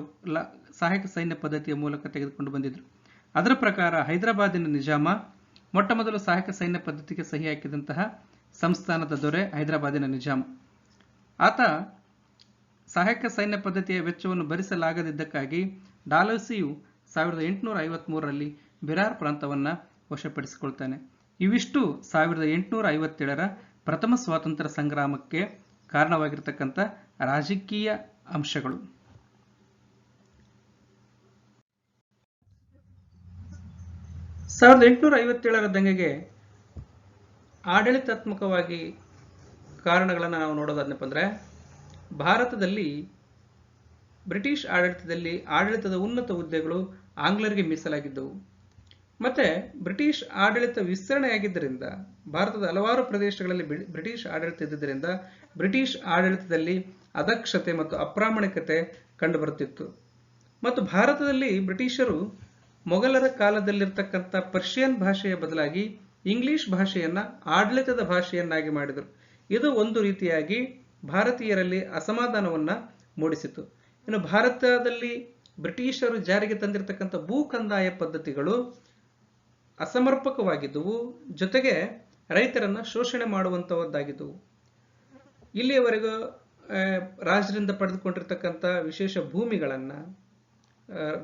ಸಹಾಯಕ ಸೈನ್ಯ ಪದ್ಧತಿಯ ಮೂಲಕ ತೆಗೆದುಕೊಂಡು ಬಂದಿದ್ರು. ಅದರ ಪ್ರಕಾರ ಹೈದರಾಬಾದಿನ ನಿಜಾಮ ಮೊಟ್ಟ ಮೊದಲು ಸಹಾಯಕ ಸೈನ್ಯ ಪದ್ಧತಿಗೆ ಸಹಿ ಹಾಕಿದಂತಹ ಸಂಸ್ಥಾನದ ದೊರೆ ಹೈದರಾಬಾದಿನ ನಿಜಾಮ. ಆತ ಸಹಾಯಕ ಸೈನ್ಯ ಪದ್ಧತಿಯ ವೆಚ್ಚವನ್ನು ಭರಿಸಲಾಗದಿದ್ದಕ್ಕಾಗಿ ಡಾಲೌಸಿಯು 1853ರಲ್ಲಿ ಬಿರಾರ್ ಪ್ರಾಂತವನ್ನು ವಶಪಡಿಸಿಕೊಳ್ತಾನೆ. ಇವಿಷ್ಟು 1857ರ ಪ್ರಥಮ ಸ್ವಾತಂತ್ರ್ಯ ಸಂಗ್ರಾಮಕ್ಕೆ ಕಾರಣವಾಗಿರತಕ್ಕಂಥ ರಾಜಕೀಯ ಅಂಶಗಳು. 1857ರ ದಂಗೆಗೆ ಆಡಳಿತಾತ್ಮಕವಾಗಿ ಕಾರಣಗಳನ್ನು ನಾವು ನೋಡೋದಾದ್ನಪ್ಪ ಅಂದರೆ, ಭಾರತದಲ್ಲಿ ಬ್ರಿಟಿಷ್ ಆಡಳಿತದಲ್ಲಿ ಆಡಳಿತದ ಉನ್ನತ ಹುದ್ದೆಗಳು ಆಂಗ್ಲರಿಗೆ ಮೀಸಲಾಗಿದ್ದವು. ಮತ್ತೆ ಬ್ರಿಟಿಷ್ ಆಡಳಿತ ವಿಸ್ತರಣೆಯಾಗಿದ್ದರಿಂದ ಭಾರತದ ಹಲವಾರು ಪ್ರದೇಶಗಳಲ್ಲಿ ಬ್ರಿಟಿಷ್ ಆಡಳಿತ ಇದ್ದುದರಿಂದ ಬ್ರಿಟಿಷ್ ಆಡಳಿತದಲ್ಲಿ ಅದಕ್ಷತೆ ಮತ್ತು ಅಪ್ರಾಮಾಣಿಕತೆ ಕಂಡುಬರುತ್ತಿತ್ತು. ಮತ್ತು ಭಾರತದಲ್ಲಿ ಬ್ರಿಟಿಷರು ಮೊಘಲರ ಕಾಲದಲ್ಲಿರ್ತಕ್ಕಂಥ ಪರ್ಷಿಯನ್ ಭಾಷೆಯ ಬದಲಾಗಿ ಇಂಗ್ಲಿಷ್ ಭಾಷೆಯನ್ನು ಆಡಳಿತದ ಭಾಷೆಯನ್ನಾಗಿ ಮಾಡಿದರು. ಇದು ಒಂದು ರೀತಿಯಾಗಿ ಭಾರತೀಯರಲ್ಲಿ ಅಸಮಾಧಾನವನ್ನು ಮೂಡಿಸಿತು. ಇನ್ನು ಭಾರತದಲ್ಲಿ ಬ್ರಿಟಿಷರು ಜಾರಿಗೆ ತಂದಿರತಕ್ಕಂಥ ಭೂ ಕಂದಾಯ ಪದ್ಧತಿಗಳು ಅಸಮರ್ಪಕವಾಗಿದ್ದವು, ಜೊತೆಗೆ ರೈತರನ್ನ ಶೋಷಣೆ ಮಾಡುವಂತಹದ್ದಾಗಿದ್ದವು. ಇಲ್ಲಿಯವರೆಗೂ ರಾಜರಿಂದ ಪಡೆದುಕೊಂಡಿರ್ತಕ್ಕಂಥ ವಿಶೇಷ ಭೂಮಿಗಳನ್ನು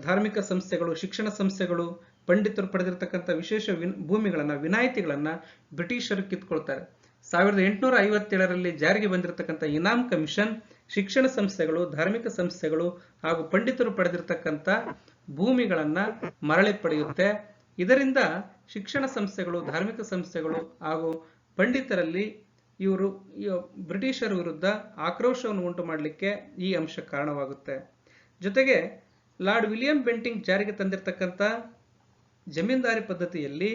ಧಾರ್ಮಿಕ ಸಂಸ್ಥೆಗಳು, ಶಿಕ್ಷಣ ಸಂಸ್ಥೆಗಳು, ಪಂಡಿತರು ಪಡೆದಿರತಕ್ಕಂಥ ವಿಶೇಷ ಭೂಮಿಗಳನ್ನು, ವಿನಾಯಿತಿಗಳನ್ನು ಬ್ರಿಟಿಷರು ಕಿತ್ಕೊಳ್ತಾರೆ. 1857ರಲ್ಲಿ ಜಾರಿಗೆ ಬಂದಿರತಕ್ಕಂಥ ಇನಾಮ್ ಕಮಿಷನ್ ಶಿಕ್ಷಣ ಸಂಸ್ಥೆಗಳು, ಧಾರ್ಮಿಕ ಸಂಸ್ಥೆಗಳು ಹಾಗೂ ಪಂಡಿತರು ಪಡೆದಿರತಕ್ಕಂಥ ಭೂಮಿಗಳನ್ನು ಮರಳಿ ಪಡೆಯುತ್ತೆ. ಇದರಿಂದ ಶಿಕ್ಷಣ ಸಂಸ್ಥೆಗಳು, ಧಾರ್ಮಿಕ ಸಂಸ್ಥೆಗಳು ಹಾಗೂ ಪಂಡಿತರಲ್ಲಿ ಇವರು ಬ್ರಿಟಿಷರ ವಿರುದ್ಧ ಆಕ್ರೋಶವನ್ನು ಉಂಟು ಮಾಡಲಿಕ್ಕೆ ಈ ಅಂಶ ಕಾರಣವಾಗುತ್ತೆ. ಜೊತೆಗೆ ಲಾರ್ಡ್ ವಿಲಿಯಂ ಬೆಂಟಿಂಗ್ ಜಾರಿಗೆ ತಂದಿರತಕ್ಕಂಥ ಜಮೀನ್ದಾರಿ ಪದ್ಧತಿಯಲ್ಲಿ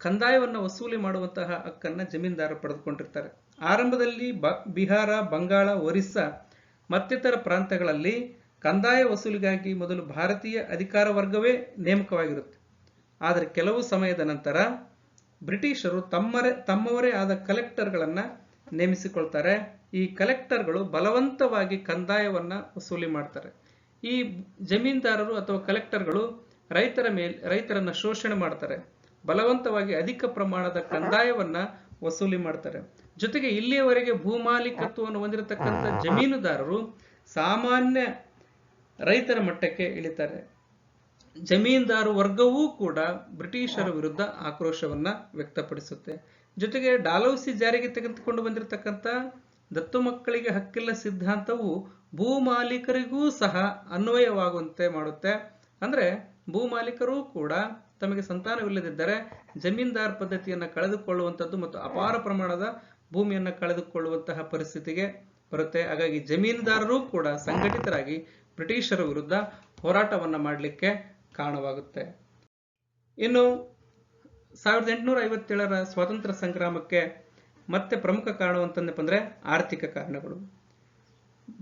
ಕಂದಾಯವನ್ನು ವಸೂಲಿ ಮಾಡುವಂತಹ ಹಕ್ಕನ್ನು ಜಮೀನ್ದಾರರು ಪಡೆದುಕೊಂಡಿರ್ತಾರೆ. ಆರಂಭದಲ್ಲಿ ಬಿಹಾರ, ಬಂಗಾಳ, ಒರಿಸ್ಸಾ ಮತ್ತಿತರ ಪ್ರಾಂತ್ಯಗಳಲ್ಲಿ ಕಂದಾಯ ವಸೂಲಿಗಾಗಿ ಮೊದಲು ಭಾರತೀಯ ಅಧಿಕಾರ ವರ್ಗವೇ ನೇಮಕವಾಗಿರುತ್ತೆ. ಆದರೆ ಕೆಲವು ಸಮಯದ ನಂತರ ಬ್ರಿಟಿಷರು ತಮ್ಮವರೇ ಆದ ಕಲೆಕ್ಟರ್ಗಳನ್ನು ನೇಮಿಸಿಕೊಳ್ತಾರೆ. ಈ ಕಲೆಕ್ಟರ್ಗಳು ಬಲವಂತವಾಗಿ ಕಂದಾಯವನ್ನು ವಸೂಲಿ ಮಾಡ್ತಾರೆ. ಈ ಜಮೀನ್ದಾರರು ಅಥವಾ ಕಲೆಕ್ಟರ್ಗಳು ರೈತರನ್ನ ಶೋಷಣೆ ಮಾಡ್ತಾರೆ, ಬಲವಂತವಾಗಿ ಅಧಿಕ ಪ್ರಮಾಣದ ಕಂದಾಯವನ್ನ ವಸೂಲಿ ಮಾಡ್ತಾರೆ. ಜೊತೆಗೆ ಇಲ್ಲಿಯವರೆಗೆ ಭೂಮಾಲೀಕತ್ವವನ್ನು ಹೊಂದಿರತಕ್ಕಂಥ ಜಮೀನುದಾರರು ಸಾಮಾನ್ಯ ರೈತರ ಮಟ್ಟಕ್ಕೆ ಇಳಿತಾರೆ. ಜಮೀನ್ದಾರು ವರ್ಗವೂ ಕೂಡ ಬ್ರಿಟಿಷರ ವಿರುದ್ಧ ಆಕ್ರೋಶವನ್ನ ವ್ಯಕ್ತಪಡಿಸುತ್ತೆ. ಜೊತೆಗೆ ಡಾಲೌಸಿ ಜಾರಿಗೆ ತೆಗೆದುಕೊಂಡು ಬಂದಿರತಕ್ಕಂಥ ದತ್ತು ಮಕ್ಕಳಿಗೆ ಹಕ್ಕಿಲ್ಲ ಸಿದ್ಧಾಂತವು ಭೂ ಮಾಲೀಕರಿಗೂ ಸಹ ಅನ್ವಯವಾಗುವಂತೆ ಮಾಡುತ್ತೆ. ಅಂದ್ರೆ ಭೂ ಮಾಲೀಕರೂ ಕೂಡ ತಮಗೆ ಸಂತಾನವಿಲ್ಲದಿದ್ದರೆ ಜಮೀನ್ದಾರ್ ಪದ್ಧತಿಯನ್ನು ಕಳೆದುಕೊಳ್ಳುವಂಥದ್ದು ಮತ್ತು ಅಪಾರ ಪ್ರಮಾಣದ ಭೂಮಿಯನ್ನು ಕಳೆದುಕೊಳ್ಳುವಂತಹ ಪರಿಸ್ಥಿತಿಗೆ ಬರುತ್ತೆ. ಹಾಗಾಗಿ ಜಮೀನ್ದಾರರು ಕೂಡ ಸಂಘಟಿತರಾಗಿ ಬ್ರಿಟಿಷರ ವಿರುದ್ಧ ಹೋರಾಟವನ್ನು ಮಾಡಲಿಕ್ಕೆ ಕಾರಣವಾಗುತ್ತೆ. ಇನ್ನು 1857ರ ಸ್ವಾತಂತ್ರ್ಯ ಸಂಗ್ರಾಮಕ್ಕೆ ಮತ್ತೆ ಪ್ರಮುಖ ಕಾರಣವಂತಂದಪ್ಪ ಅಂದ್ರೆ ಆರ್ಥಿಕ ಕಾರಣಗಳು.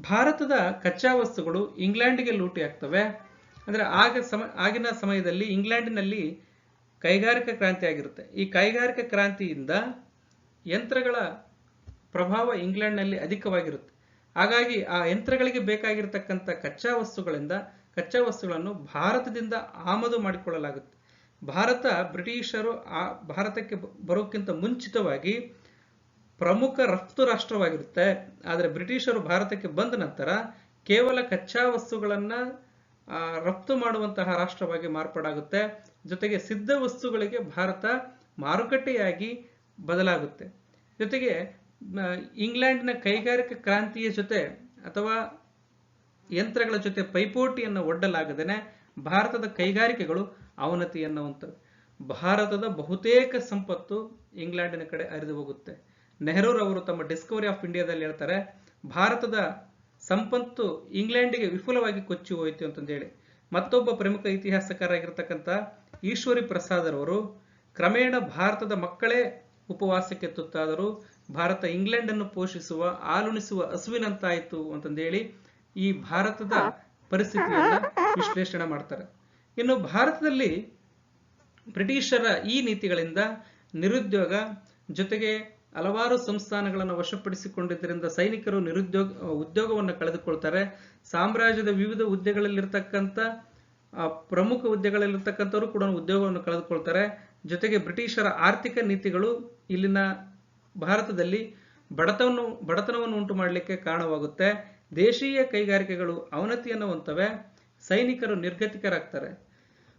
ಭಾರತದ ಕಚ್ಚಾ ವಸ್ತುಗಳು ಇಂಗ್ಲೆಂಡ್ಗೆ ಲೂಟಿ ಆಗ್ತವೆ. ಅಂದ್ರೆ ಆಗಿನ ಸಮಯದಲ್ಲಿ ಇಂಗ್ಲೆಂಡಿನಲ್ಲಿ ಕೈಗಾರಿಕಾ ಕ್ರಾಂತಿ ಆಗಿರುತ್ತೆ. ಈ ಕೈಗಾರಿಕಾ ಕ್ರಾಂತಿಯಿಂದ ಯಂತ್ರಗಳ ಪ್ರಭಾವ ಇಂಗ್ಲೆಂಡ್ನಲ್ಲಿ ಅಧಿಕವಾಗಿರುತ್ತೆ. ಹಾಗಾಗಿ ಆ ಯಂತ್ರಗಳಿಗೆ ಬೇಕಾಗಿರತಕ್ಕಂಥ ಕಚ್ಚಾ ವಸ್ತುಗಳನ್ನು ಭಾರತದಿಂದ ಆಮದು ಮಾಡಿಕೊಳ್ಳಲಾಗುತ್ತೆ. ಬ್ರಿಟಿಷರು ಭಾರತಕ್ಕೆ ಬರೋಕ್ಕಿಂತ ಮುಂಚಿತವಾಗಿ ಪ್ರಮುಖ ರಫ್ತು ರಾಷ್ಟ್ರವಾಗಿರುತ್ತೆ. ಆದರೆ ಬ್ರಿಟಿಷರು ಭಾರತಕ್ಕೆ ಬಂದ ನಂತರ ಕೇವಲ ಕಚ್ಚಾ ವಸ್ತುಗಳನ್ನ ರಫ್ತು ಮಾಡುವಂತಹ ರಾಷ್ಟ್ರವಾಗಿ ಮಾರ್ಪಾಡಾಗುತ್ತೆ. ಜೊತೆಗೆ ಸಿದ್ಧ ವಸ್ತುಗಳಿಗೆ ಭಾರತ ಮಾರುಕಟ್ಟೆಯಾಗಿ ಬದಲಾಗುತ್ತೆ. ಜೊತೆಗೆ ಇಂಗ್ಲೆಂಡ್ನ ಕೈಗಾರಿಕಾ ಕ್ರಾಂತಿಯ ಜೊತೆ ಅಥವಾ ಯಂತ್ರಗಳ ಜೊತೆ ಪೈಪೋಟಿಯನ್ನು ಒಡ್ಡಲಾಗದೇನೆ ಭಾರತದ ಕೈಗಾರಿಕೆಗಳು ಅವನತಿಯನ್ನು ಹೊಂದವೆ. ಭಾರತದ ಬಹುತೇಕ ಸಂಪತ್ತು ಇಂಗ್ಲೆಂಡಿನ ಕಡೆ ಹರಿದು ಹೋಗುತ್ತೆ. ನೆಹರೂರವರು ತಮ್ಮ ಡಿಸ್ಕವರಿ ಆಫ್ ಇಂಡಿಯಾದಲ್ಲಿ ಹೇಳ್ತಾರೆ, ಭಾರತದ ಸಂಪತ್ತು ಇಂಗ್ಲೆಂಡಿಗೆ ವಿಫುಲವಾಗಿ ಕೊಚ್ಚಿ ಹೋಯಿತು ಅಂತಂದೇಳಿ. ಮತ್ತೊಬ್ಬ ಪ್ರಮುಖ ಇತಿಹಾಸಕಾರರಾಗಿರ್ತಕ್ಕಂಥ ಈಶ್ವರಿ ಪ್ರಸಾದರವರು ಕ್ರಮೇಣ ಭಾರತದ ಮಕ್ಕಳೇ ಉಪವಾಸಕ್ಕೆ ತುತ್ತಾದರು, ಭಾರತ ಇಂಗ್ಲೆಂಡನ್ನು ಪೋಷಿಸುವ ಹಾಲುಣಿಸುವ ಹಸುವಿನಂತಾಯಿತು ಅಂತಂದೇಳಿ ಈ ಭಾರತದ ಪರಿಸ್ಥಿತಿಯನ್ನ ವಿಶ್ಲೇಷಣೆ ಮಾಡ್ತಾರೆ. ಇನ್ನು ಭಾರತದಲ್ಲಿ ಬ್ರಿಟಿಷರ ಈ ನೀತಿಗಳಿಂದ ನಿರುದ್ಯೋಗ, ಜೊತೆಗೆ ಹಲವಾರು ಸಂಸ್ಥಾನಗಳನ್ನು ವಶಪಡಿಸಿಕೊಂಡಿದ್ದರಿಂದ ಸೈನಿಕರು ಉದ್ಯೋಗವನ್ನು ಕಳೆದುಕೊಳ್ತಾರೆ. ಸಾಮ್ರಾಜ್ಯದ ವಿವಿಧ ಹುದ್ದೆಗಳಲ್ಲಿರ್ತಕ್ಕಂಥ ಪ್ರಮುಖ ಹುದ್ದೆಗಳಲ್ಲಿರ್ತಕ್ಕಂಥವರು ಕೂಡ ಉದ್ಯೋಗವನ್ನು ಕಳೆದುಕೊಳ್ತಾರೆ. ಜೊತೆಗೆ ಬ್ರಿಟಿಷರ ಆರ್ಥಿಕ ನೀತಿಗಳು ಇಲ್ಲಿನ ಭಾರತದಲ್ಲಿ ಬಡತನವನ್ನು ಉಂಟು ಮಾಡಲಿಕ್ಕೆ ಕಾರಣವಾಗುತ್ತೆ. ದೇಶೀಯ ಕೈಗಾರಿಕೆಗಳು ಅವನತಿಯನ್ನು ಹೊಂದವೆ, ಸೈನಿಕರು ನಿರ್ಗತಿಕರಾಗ್ತಾರೆ.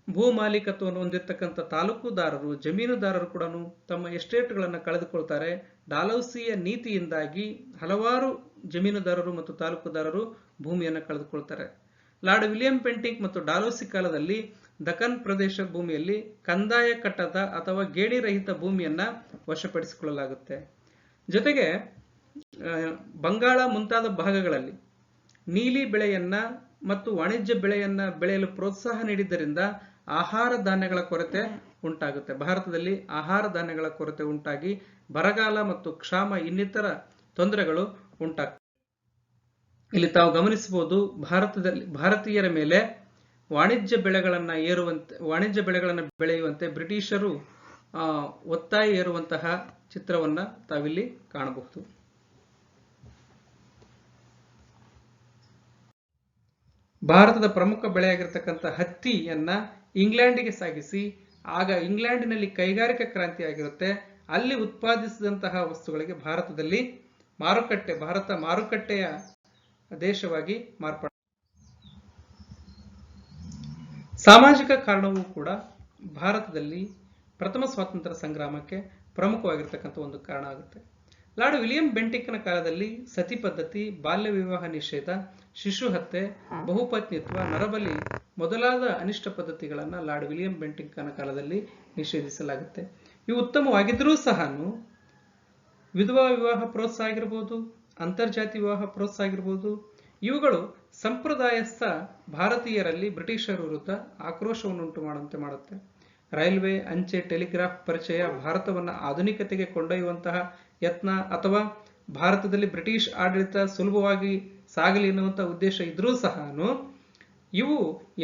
ಭೂ ಮಾಲೀಕತ್ವವನ್ನು ಹೊಂದಿರತಕ್ಕಂಥ ತಾಲೂಕುದಾರರು, ಜಮೀನುದಾರರು ಕೂಡ ತಮ್ಮ ಎಸ್ಟೇಟ್ಗಳನ್ನು ಕಳೆದುಕೊಳ್ತಾರೆ. ಡಾಲೌಸಿಯ ನೀತಿಯಿಂದಾಗಿ ಹಲವಾರು ಜಮೀನುದಾರರು ಮತ್ತು ತಾಲೂಕುದಾರರು ಭೂಮಿಯನ್ನು ಕಳೆದುಕೊಳ್ತಾರೆ. ಲಾರ್ಡ್ ವಿಲಿಯಂ ಬೆಂಟಿಂಕ್ ಮತ್ತು ಡಾಲೌಸಿ ಕಾಲದಲ್ಲಿ ದಖನ್ ಪ್ರದೇಶ ಭೂಮಿಯಲ್ಲಿ ಕಂದಾಯ ಕಟ್ಟದ ಅಥವಾ ಗೇಣಿ ರಹಿತ ಭೂಮಿಯನ್ನ ವಶಪಡಿಸಿಕೊಳ್ಳಲಾಗುತ್ತೆ. ಜೊತೆಗೆ ಬಂಗಾಳ ಮುಂತಾದ ಭಾಗಗಳಲ್ಲಿ ನೀಲಿ ಬೆಳೆಯನ್ನ ಮತ್ತು ವಾಣಿಜ್ಯ ಬೆಳೆಯನ್ನ ಬೆಳೆಯಲು ಪ್ರೋತ್ಸಾಹ ನೀಡಿದ್ದರಿಂದ ಆಹಾರ ಧಾನ್ಯಗಳ ಕೊರತೆ ಉಂಟಾಗುತ್ತೆ. ಭಾರತದಲ್ಲಿ ಆಹಾರ ಧಾನ್ಯಗಳ ಕೊರತೆ ಉಂಟಾಗಿ ಬರಗಾಲ ಮತ್ತು ಕ್ಷಾಮ ಇನ್ನಿತರ ತೊಂದರೆಗಳು ಉಂಟಾಗ್ತವೆ. ಇಲ್ಲಿ ತಾವು ಗಮನಿಸಬಹುದು, ಭಾರತೀಯರ ಮೇಲೆ ವಾಣಿಜ್ಯ ಬೆಳೆಗಳನ್ನು ಬೆಳೆಯುವಂತೆ ಬ್ರಿಟಿಷರು ಒತ್ತಾಯ ಹೇರುವಂತಹ ಚಿತ್ರವನ್ನ ತಾವಿಲ್ಲಿ ಕಾಣಬಹುದು. ಭಾರತದ ಪ್ರಮುಖ ಬೆಳೆಯಾಗಿರ್ತಕ್ಕಂಥ ಹತ್ತಿಯನ್ನ ಇಂಗ್ಲೆಂಡಿಗೆ ಸಾಗಿಸಿ, ಆಗ ಇಂಗ್ಲೆಂಡಿನಲ್ಲಿ ಕೈಗಾರಿಕಾ ಕ್ರಾಂತಿ ಆಗಿರುತ್ತೆ. ಅಲ್ಲಿ ಉತ್ಪಾದಿಸಿದಂತಹ ವಸ್ತುಗಳಿಗೆ ಭಾರತದಲ್ಲಿ ಭಾರತ ಮಾರುಕಟ್ಟೆಯ ದೇಶವಾಗಿ ಮಾರ್ಪಾಡ. ಸಾಮಾಜಿಕ ಕಾರಣವೂ ಕೂಡ ಭಾರತದಲ್ಲಿ ಪ್ರಥಮ ಸ್ವಾತಂತ್ರ್ಯ ಸಂಗ್ರಾಮಕ್ಕೆ ಪ್ರಮುಖವಾಗಿರ್ತಕ್ಕಂಥ ಒಂದು ಕಾರಣ ಆಗುತ್ತೆ. ಲಾರ್ಡ್ ವಿಲಿಯಂ ಬೆಂಟಿಕ್ನ ಕಾಲದಲ್ಲಿ ಸತಿ ಪದ್ಧತಿ, ಬಾಲ್ಯ ವಿವಾಹ ನಿಷೇಧ, ಶಿಶು ಹತ್ಯೆ, ಬಹುಪತ್ನಿತ್ವ, ನರಬಲಿ ಮೊದಲಾದ ಅನಿಷ್ಟ ಪದ್ಧತಿಗಳನ್ನು ಲಾರ್ಡ್ ವಿಲಿಯಂ ಬೆಂಟಿಕ್ನ ಕಾಲದಲ್ಲಿ ನಿಷೇಧಿಸಲಾಗುತ್ತೆ. ಇವು ಉತ್ತಮವಾಗಿದ್ದರೂ ಸಹ ವಿಧವಾ ವಿವಾಹ ಪ್ರೋತ್ಸಾಹ ಆಗಿರ್ಬೋದು, ಅಂತರ್ಜಾತಿ ವಿವಾಹ ಪ್ರೋತ್ಸಾಹ ಆಗಿರ್ಬೋದು, ಇವುಗಳು ಸಂಪ್ರದಾಯಸ್ಥ ಭಾರತೀಯರಲ್ಲಿ ಬ್ರಿಟಿಷರ ವಿರುದ್ಧ ಆಕ್ರೋಶವನ್ನುಂಟು ಮಾಡುವಂತೆ ಮಾಡುತ್ತೆ. ರೈಲ್ವೆ, ಅಂಚೆ, ಟೆಲಿಗ್ರಾಫ್ ಪರಿಚಯ, ಭಾರತವನ್ನು ಆಧುನಿಕತೆಗೆ ಕೊಂಡೊಯ್ಯುವಂತಹ ಯತ್ನ ಅಥವಾ ಭಾರತದಲ್ಲಿ ಬ್ರಿಟಿಷ್ ಆಡಳಿತ ಸುಲಭವಾಗಿ ಸಾಗಲಿ ಎನ್ನುವಂತಹ ಉದ್ದೇಶ ಇದ್ರೂ ಸಹ ಇವು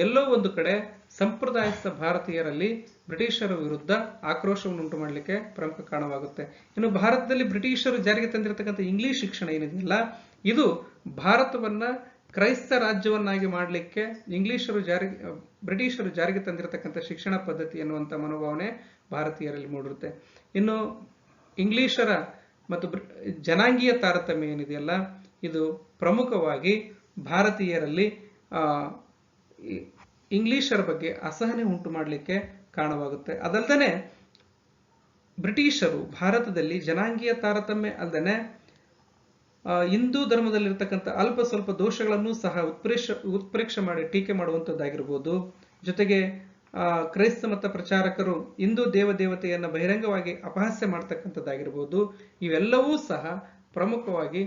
ಎಲ್ಲೋ ಒಂದು ಕಡೆ ಸಂಪ್ರದಾಯಸ್ಥ ಭಾರತೀಯರಲ್ಲಿ ಬ್ರಿಟಿಷರ ವಿರುದ್ಧ ಆಕ್ರೋಶವನ್ನು ಉಂಟು ಮಾಡಲಿಕ್ಕೆ ಪ್ರಮುಖ ಕಾರಣವಾಗುತ್ತೆ. ಇನ್ನು ಭಾರತದಲ್ಲಿ ಬ್ರಿಟಿಷರು ಜಾರಿಗೆ ತಂದಿರತಕ್ಕಂಥ ಇಂಗ್ಲಿಷ್ ಶಿಕ್ಷಣ ಏನಿದೆಯಲ್ಲ, ಇದು ಭಾರತವನ್ನ ಕ್ರೈಸ್ತ ರಾಜ್ಯವನ್ನಾಗಿ ಮಾಡಲಿಕ್ಕೆ ಬ್ರಿಟಿಷರು ಜಾರಿಗೆ ತಂದಿರತಕ್ಕಂಥ ಶಿಕ್ಷಣ ಪದ್ಧತಿ ಎನ್ನುವಂಥ ಮನೋಭಾವನೆ ಭಾರತೀಯರಲ್ಲಿ ಮೂಡಿರುತ್ತೆ. ಇನ್ನು ಇಂಗ್ಲಿಷರ ಮತ್ತು ಜನಾಂಗೀಯ ತಾರತಮ್ಯ ಏನಿದೆಯಲ್ಲ, ಇದು ಪ್ರಮುಖವಾಗಿ ಭಾರತೀಯರಲ್ಲಿ ಇಂಗ್ಲಿಷರ ಬಗ್ಗೆ ಅಸಹನೆ ಉಂಟು ಮಾಡಲಿಕ್ಕೆ ಕಾರಣವಾಗುತ್ತೆ. ಅದಲ್ಲದೆ ಬ್ರಿಟಿಷರು ಭಾರತದಲ್ಲಿ ಜನಾಂಗೀಯ ತಾರತಮ್ಯ ಅಲ್ಲದೆ ಹಿಂದೂ ಧರ್ಮದಲ್ಲಿರ್ತಕ್ಕಂಥ ಅಲ್ಪ ಸ್ವಲ್ಪ ದೋಷಗಳನ್ನು ಸಹ ಉತ್ಪ್ರೇಕ್ಷೆ ಮಾಡಿ ಟೀಕೆ ಮಾಡುವಂಥದ್ದಾಗಿರ್ಬೋದು. ಜೊತೆಗೆ ಕ್ರೈಸ್ತ ಮತ ಪ್ರಚಾರಕರು ಹಿಂದೂ ದೇವತೆಯನ್ನು ಬಹಿರಂಗವಾಗಿ ಅಪಹಾಸ್ಯ ಮಾಡ್ತಕ್ಕಂಥದ್ದಾಗಿರ್ಬೋದು. ಇವೆಲ್ಲವೂ ಸಹ ಪ್ರಮುಖವಾಗಿ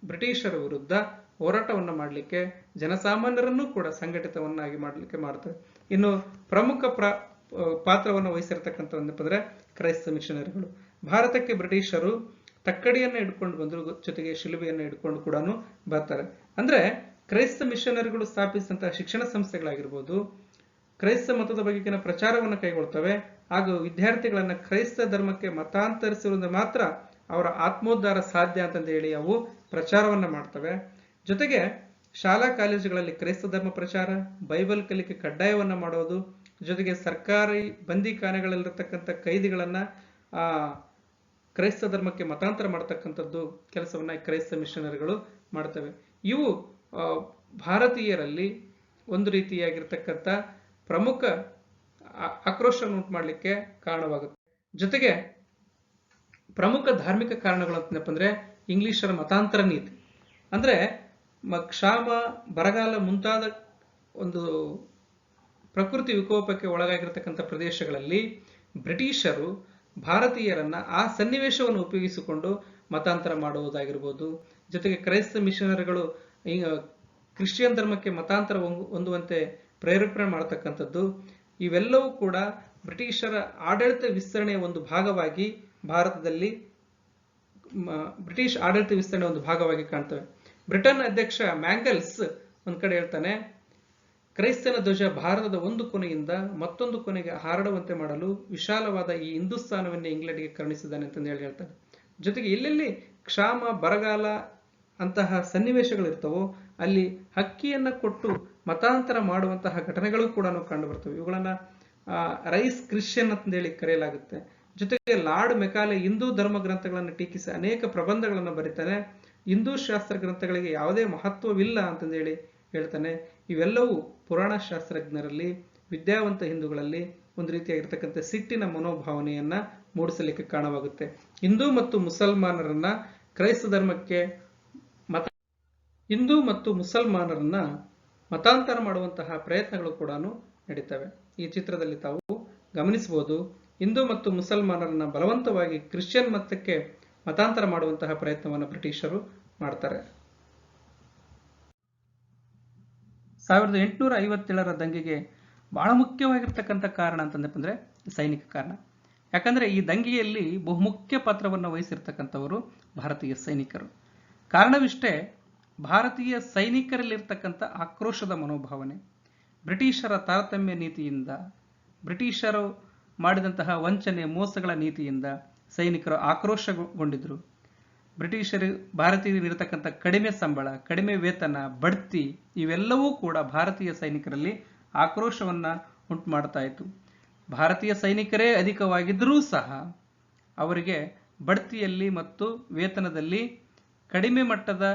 ಬ್ರಿಟಿಷರ ವಿರುದ್ಧ ಹೋರಾಟವನ್ನು ಮಾಡಲಿಕ್ಕೆ, ಜನಸಾಮಾನ್ಯರನ್ನು ಕೂಡ ಸಂಘಟಿತವನ್ನಾಗಿ ಮಾಡಲಿಕ್ಕೆ ಮಾಡ್ತವೆ. ಇನ್ನು ಪ್ರಮುಖ ಪಾತ್ರವನ್ನು ವಹಿಸಿರ್ತಕ್ಕಂಥ ಅಂದ್ರೆ ಕ್ರೈಸ್ತ ಮಿಷನರಿಗಳು. ಭಾರತಕ್ಕೆ ಬ್ರಿಟಿಷರು ತಕ್ಕಡಿಯನ್ನು ಹಿಡ್ಕೊಂಡು ಬಂದರು, ಜೊತೆಗೆ ಶಿಲುಬೆಯನ್ನು ಹಿಡ್ಕೊಂಡು ಕೂಡ ಬರ್ತಾರೆ. ಅಂದ್ರೆ ಕ್ರೈಸ್ತ ಮಿಷನರಿಗಳು ಸ್ಥಾಪಿಸಿದಂತಹ ಶಿಕ್ಷಣ ಸಂಸ್ಥೆಗಳಾಗಿರ್ಬೋದು, ಕ್ರೈಸ್ತ ಮತದ ಬಗೆಗಿನ ಪ್ರಚಾರವನ್ನು ಕೈಗೊಳ್ತವೆ ಹಾಗೂ ವಿದ್ಯಾರ್ಥಿಗಳನ್ನ ಕ್ರೈಸ್ತ ಧರ್ಮಕ್ಕೆ ಮತಾಂತರಿಸಿರುವುದರಿಂದ ಮಾತ್ರ ಅವರ ಆತ್ಮೋದ್ಧಾರ ಸಾಧ್ಯ ಅಂತಂದು ಹೇಳಿ ಅವು ಪ್ರಚಾರವನ್ನ ಮಾಡ್ತವೆ. ಜೊತೆಗೆ ಶಾಲಾ ಕಾಲೇಜುಗಳಲ್ಲಿ ಕ್ರೈಸ್ತ ಧರ್ಮ ಪ್ರಚಾರ, ಬೈಬಲ್ ಕಲಿಕೆ ಕಡ್ಡಾಯವನ್ನ ಮಾಡೋದು, ಜೊತೆಗೆ ಸರ್ಕಾರಿ ಬಂದಿಖಾನೆಗಳಲ್ಲಿರ್ತಕ್ಕಂಥ ಕೈದಿಗಳನ್ನ ಕ್ರೈಸ್ತ ಧರ್ಮಕ್ಕೆ ಮತಾಂತರ ಮಾಡ್ತಕ್ಕಂಥದ್ದು ಕೆಲಸವನ್ನ ಕ್ರೈಸ್ತ ಮಿಷನರಿಗಳು ಮಾಡ್ತವೆ. ಇವು ಭಾರತೀಯರಲ್ಲಿ ಒಂದು ರೀತಿಯಾಗಿರ್ತಕ್ಕಂಥ ಪ್ರಮುಖ ಆಕ್ರೋಶವನ್ನು ಉಂಟು ಮಾಡಲಿಕ್ಕೆ ಕಾರಣವಾಗುತ್ತೆ. ಜೊತೆಗೆ ಪ್ರಮುಖ ಧಾರ್ಮಿಕ ಕಾರಣಗಳು ಅಂತಂದಪ್ಪ ಅಂದ್ರೆ ಇಂಗ್ಲಿಷರ ಮತಾಂತರ ನೀತಿ. ಅಂದ್ರೆ ಕ್ಷಾಮ, ಬರಗಾಲ ಮುಂತಾದ ಒಂದು ಪ್ರಕೃತಿ ವಿಕೋಪಕ್ಕೆ ಒಳಗಾಗಿರ್ತಕ್ಕಂಥ ಪ್ರದೇಶಗಳಲ್ಲಿ ಬ್ರಿಟಿಷರು ಭಾರತೀಯರನ್ನ ಆ ಸನ್ನಿವೇಶವನ್ನು ಉಪಯೋಗಿಸಿಕೊಂಡು ಮತಾಂತರ ಮಾಡುವುದಾಗಿರ್ಬೋದು, ಜೊತೆಗೆ ಕ್ರೈಸ್ತ ಮಿಷನರಿಗಳು ಈಗ ಕ್ರಿಶ್ಚಿಯನ್ ಧರ್ಮಕ್ಕೆ ಮತಾಂತರ ಹೊಂದುವಂತೆ ಪ್ರೇರೇಪಣೆ ಮಾಡತಕ್ಕಂಥದ್ದು, ಇವೆಲ್ಲವೂ ಕೂಡ ಬ್ರಿಟಿಷರ ಆಡಳಿತ ವಿಸ್ತರಣೆಯ ಒಂದು ಭಾಗವಾಗಿ ಭಾರತದಲ್ಲಿ ಬ್ರಿಟಿಷ್ ಆಡಳಿತ ವಿಸ್ತರಣೆಯ ಒಂದು ಭಾಗವಾಗಿ ಕಾಣ್ತವೆ. ಬ್ರಿಟನ್ ಅಧ್ಯಕ್ಷ ಮ್ಯಾಂಗಲ್ಸ್ ಒಂದ್ ಕಡೆ ಹೇಳ್ತಾನೆ, ಕ್ರೈಸ್ತನ ಧ್ವಜ ಭಾರತದ ಒಂದು ಕೊನೆಯಿಂದ ಮತ್ತೊಂದು ಕೊನೆಗೆ ಹಾರಡುವಂತೆ ಮಾಡಲು ವಿಶಾಲವಾದ ಈ ಹಿಂದೂಸ್ತಾನವನ್ನೇ ಇಂಗ್ಲೆಂಡ್ಗೆ ಕರುಣಿಸಿದ್ದಾನೆ ಅಂತ ಹೇಳ್ತಾನೆ. ಜೊತೆಗೆ ಎಲ್ಲೆಲ್ಲಿ ಕ್ಷಾಮ, ಬರಗಾಲ ಅಂತಹ ಸನ್ನಿವೇಶಗಳಿರ್ತವೋ ಅಲ್ಲಿ ಹಕ್ಕಿಯನ್ನ ಕೊಟ್ಟು ಮತಾಂತರ ಮಾಡುವಂತಹ ಘಟನೆಗಳು ಕೂಡ ಕಂಡು ಬರ್ತವೆ. ಇವುಗಳನ್ನ ರೈಸ್ ಕ್ರಿಶ್ಚಿಯನ್ ಅಂತ ಹೇಳಿ ಕರೆಯಲಾಗುತ್ತೆ. ಜೊತೆಗೆ ಲಾರ್ಡ್ ಮೆಕಾಲೆ ಹಿಂದೂ ಧರ್ಮ ಗ್ರಂಥಗಳನ್ನು ಟೀಕಿಸಿ ಅನೇಕ ಪ್ರಬಂಧಗಳನ್ನು ಬರೀತಾನೆ. ಹಿಂದೂ ಶಾಸ್ತ್ರ ಗ್ರಂಥಗಳಿಗೆ ಯಾವುದೇ ಮಹತ್ವವಿಲ್ಲ ಅಂತಂದೇಳಿ ಹೇಳ್ತಾನೆ. ಇವೆಲ್ಲವೂ ಪುರಾಣ ಶಾಸ್ತ್ರಜ್ಞರಲ್ಲಿ, ವಿದ್ಯಾವಂತ ಹಿಂದೂಗಳಲ್ಲಿ ಒಂದು ರೀತಿಯಾಗಿರ್ತಕ್ಕಂಥ ಸಿಟ್ಟಿನ ಮನೋಭಾವನೆಯನ್ನ ಮೂಡಿಸಲಿಕ್ಕೆ ಕಾರಣವಾಗುತ್ತೆ. ಹಿಂದೂ ಮತ್ತು ಮುಸಲ್ಮಾನರನ್ನ ಕ್ರೈಸ್ತ ಧರ್ಮಕ್ಕೆ ಮತಾಂತರ ಮಾಡುವಂತಹ ಪ್ರಯತ್ನಗಳು ಕೂಡ ನಡೀತವೆ. ಈ ಚಿತ್ರದಲ್ಲಿ ತಾವು ಗಮನಿಸಬಹುದು, ಹಿಂದೂ ಮತ್ತು ಮುಸಲ್ಮಾನರನ್ನ ಬಲವಂತವಾಗಿ ಕ್ರಿಶ್ಚಿಯನ್ ಮತಕ್ಕೆ ಮತಾಂತರ ಮಾಡುವಂತಹ ಪ್ರಯತ್ನವನ್ನು ಬ್ರಿಟಿಷರು ಮಾಡ್ತಾರೆ. 1857ರ ದಂಗೆಗೆ ಬಹಳ ಮುಖ್ಯವಾಗಿರ್ತಕ್ಕಂಥ ಕಾರಣ ಅಂತಂದ್ರೆ ಸೈನಿಕ ಕಾರಣ. ಯಾಕಂದ್ರೆ ಈ ದಂಗೆಯಲ್ಲಿ ಬಹುಮುಖ್ಯ ಪಾತ್ರವನ್ನು ವಹಿಸಿರ್ತಕ್ಕಂಥವರು ಭಾರತೀಯ ಸೈನಿಕರು. ಕಾರಣವಿಷ್ಟೇ, ಭಾರತೀಯ ಸೈನಿಕರಲ್ಲಿರ್ತಕ್ಕಂಥ ಆಕ್ರೋಶದ ಮನೋಭಾವನೆ, ಬ್ರಿಟಿಷರ ತಾರತಮ್ಯ ನೀತಿಯಿಂದ, ಬ್ರಿಟಿಷರು ಮಾಡಿದಂತಹ ವಂಚನೆ ಮೋಸಗಳ ನೀತಿಯಿಂದ ಸೈನಿಕರು ಆಕ್ರೋಶಗೊಂಡಿದ್ರು. ಬ್ರಿಟಿಷರು ಭಾರತೀಯರಿರ್ತಕ್ಕಂಥ ಕಡಿಮೆ ಸಂಬಳ, ಕಡಿಮೆ ವೇತನ, ಬಡ್ತಿ ಇವೆಲ್ಲವೂ ಕೂಡ ಭಾರತೀಯ ಸೈನಿಕರಲ್ಲಿ ಆಕ್ರೋಶವನ್ನ ಉಂಟು ಮಾಡ್ತಾ ಇತ್ತು. ಭಾರತೀಯ ಸೈನಿಕರೇ ಅಧಿಕವಾಗಿದ್ದರೂ ಸಹ ಅವರಿಗೆ ಬಡ್ತಿಯಲ್ಲಿ ಮತ್ತು ವೇತನದಲ್ಲಿ ಕಡಿಮೆ ಮಟ್ಟದ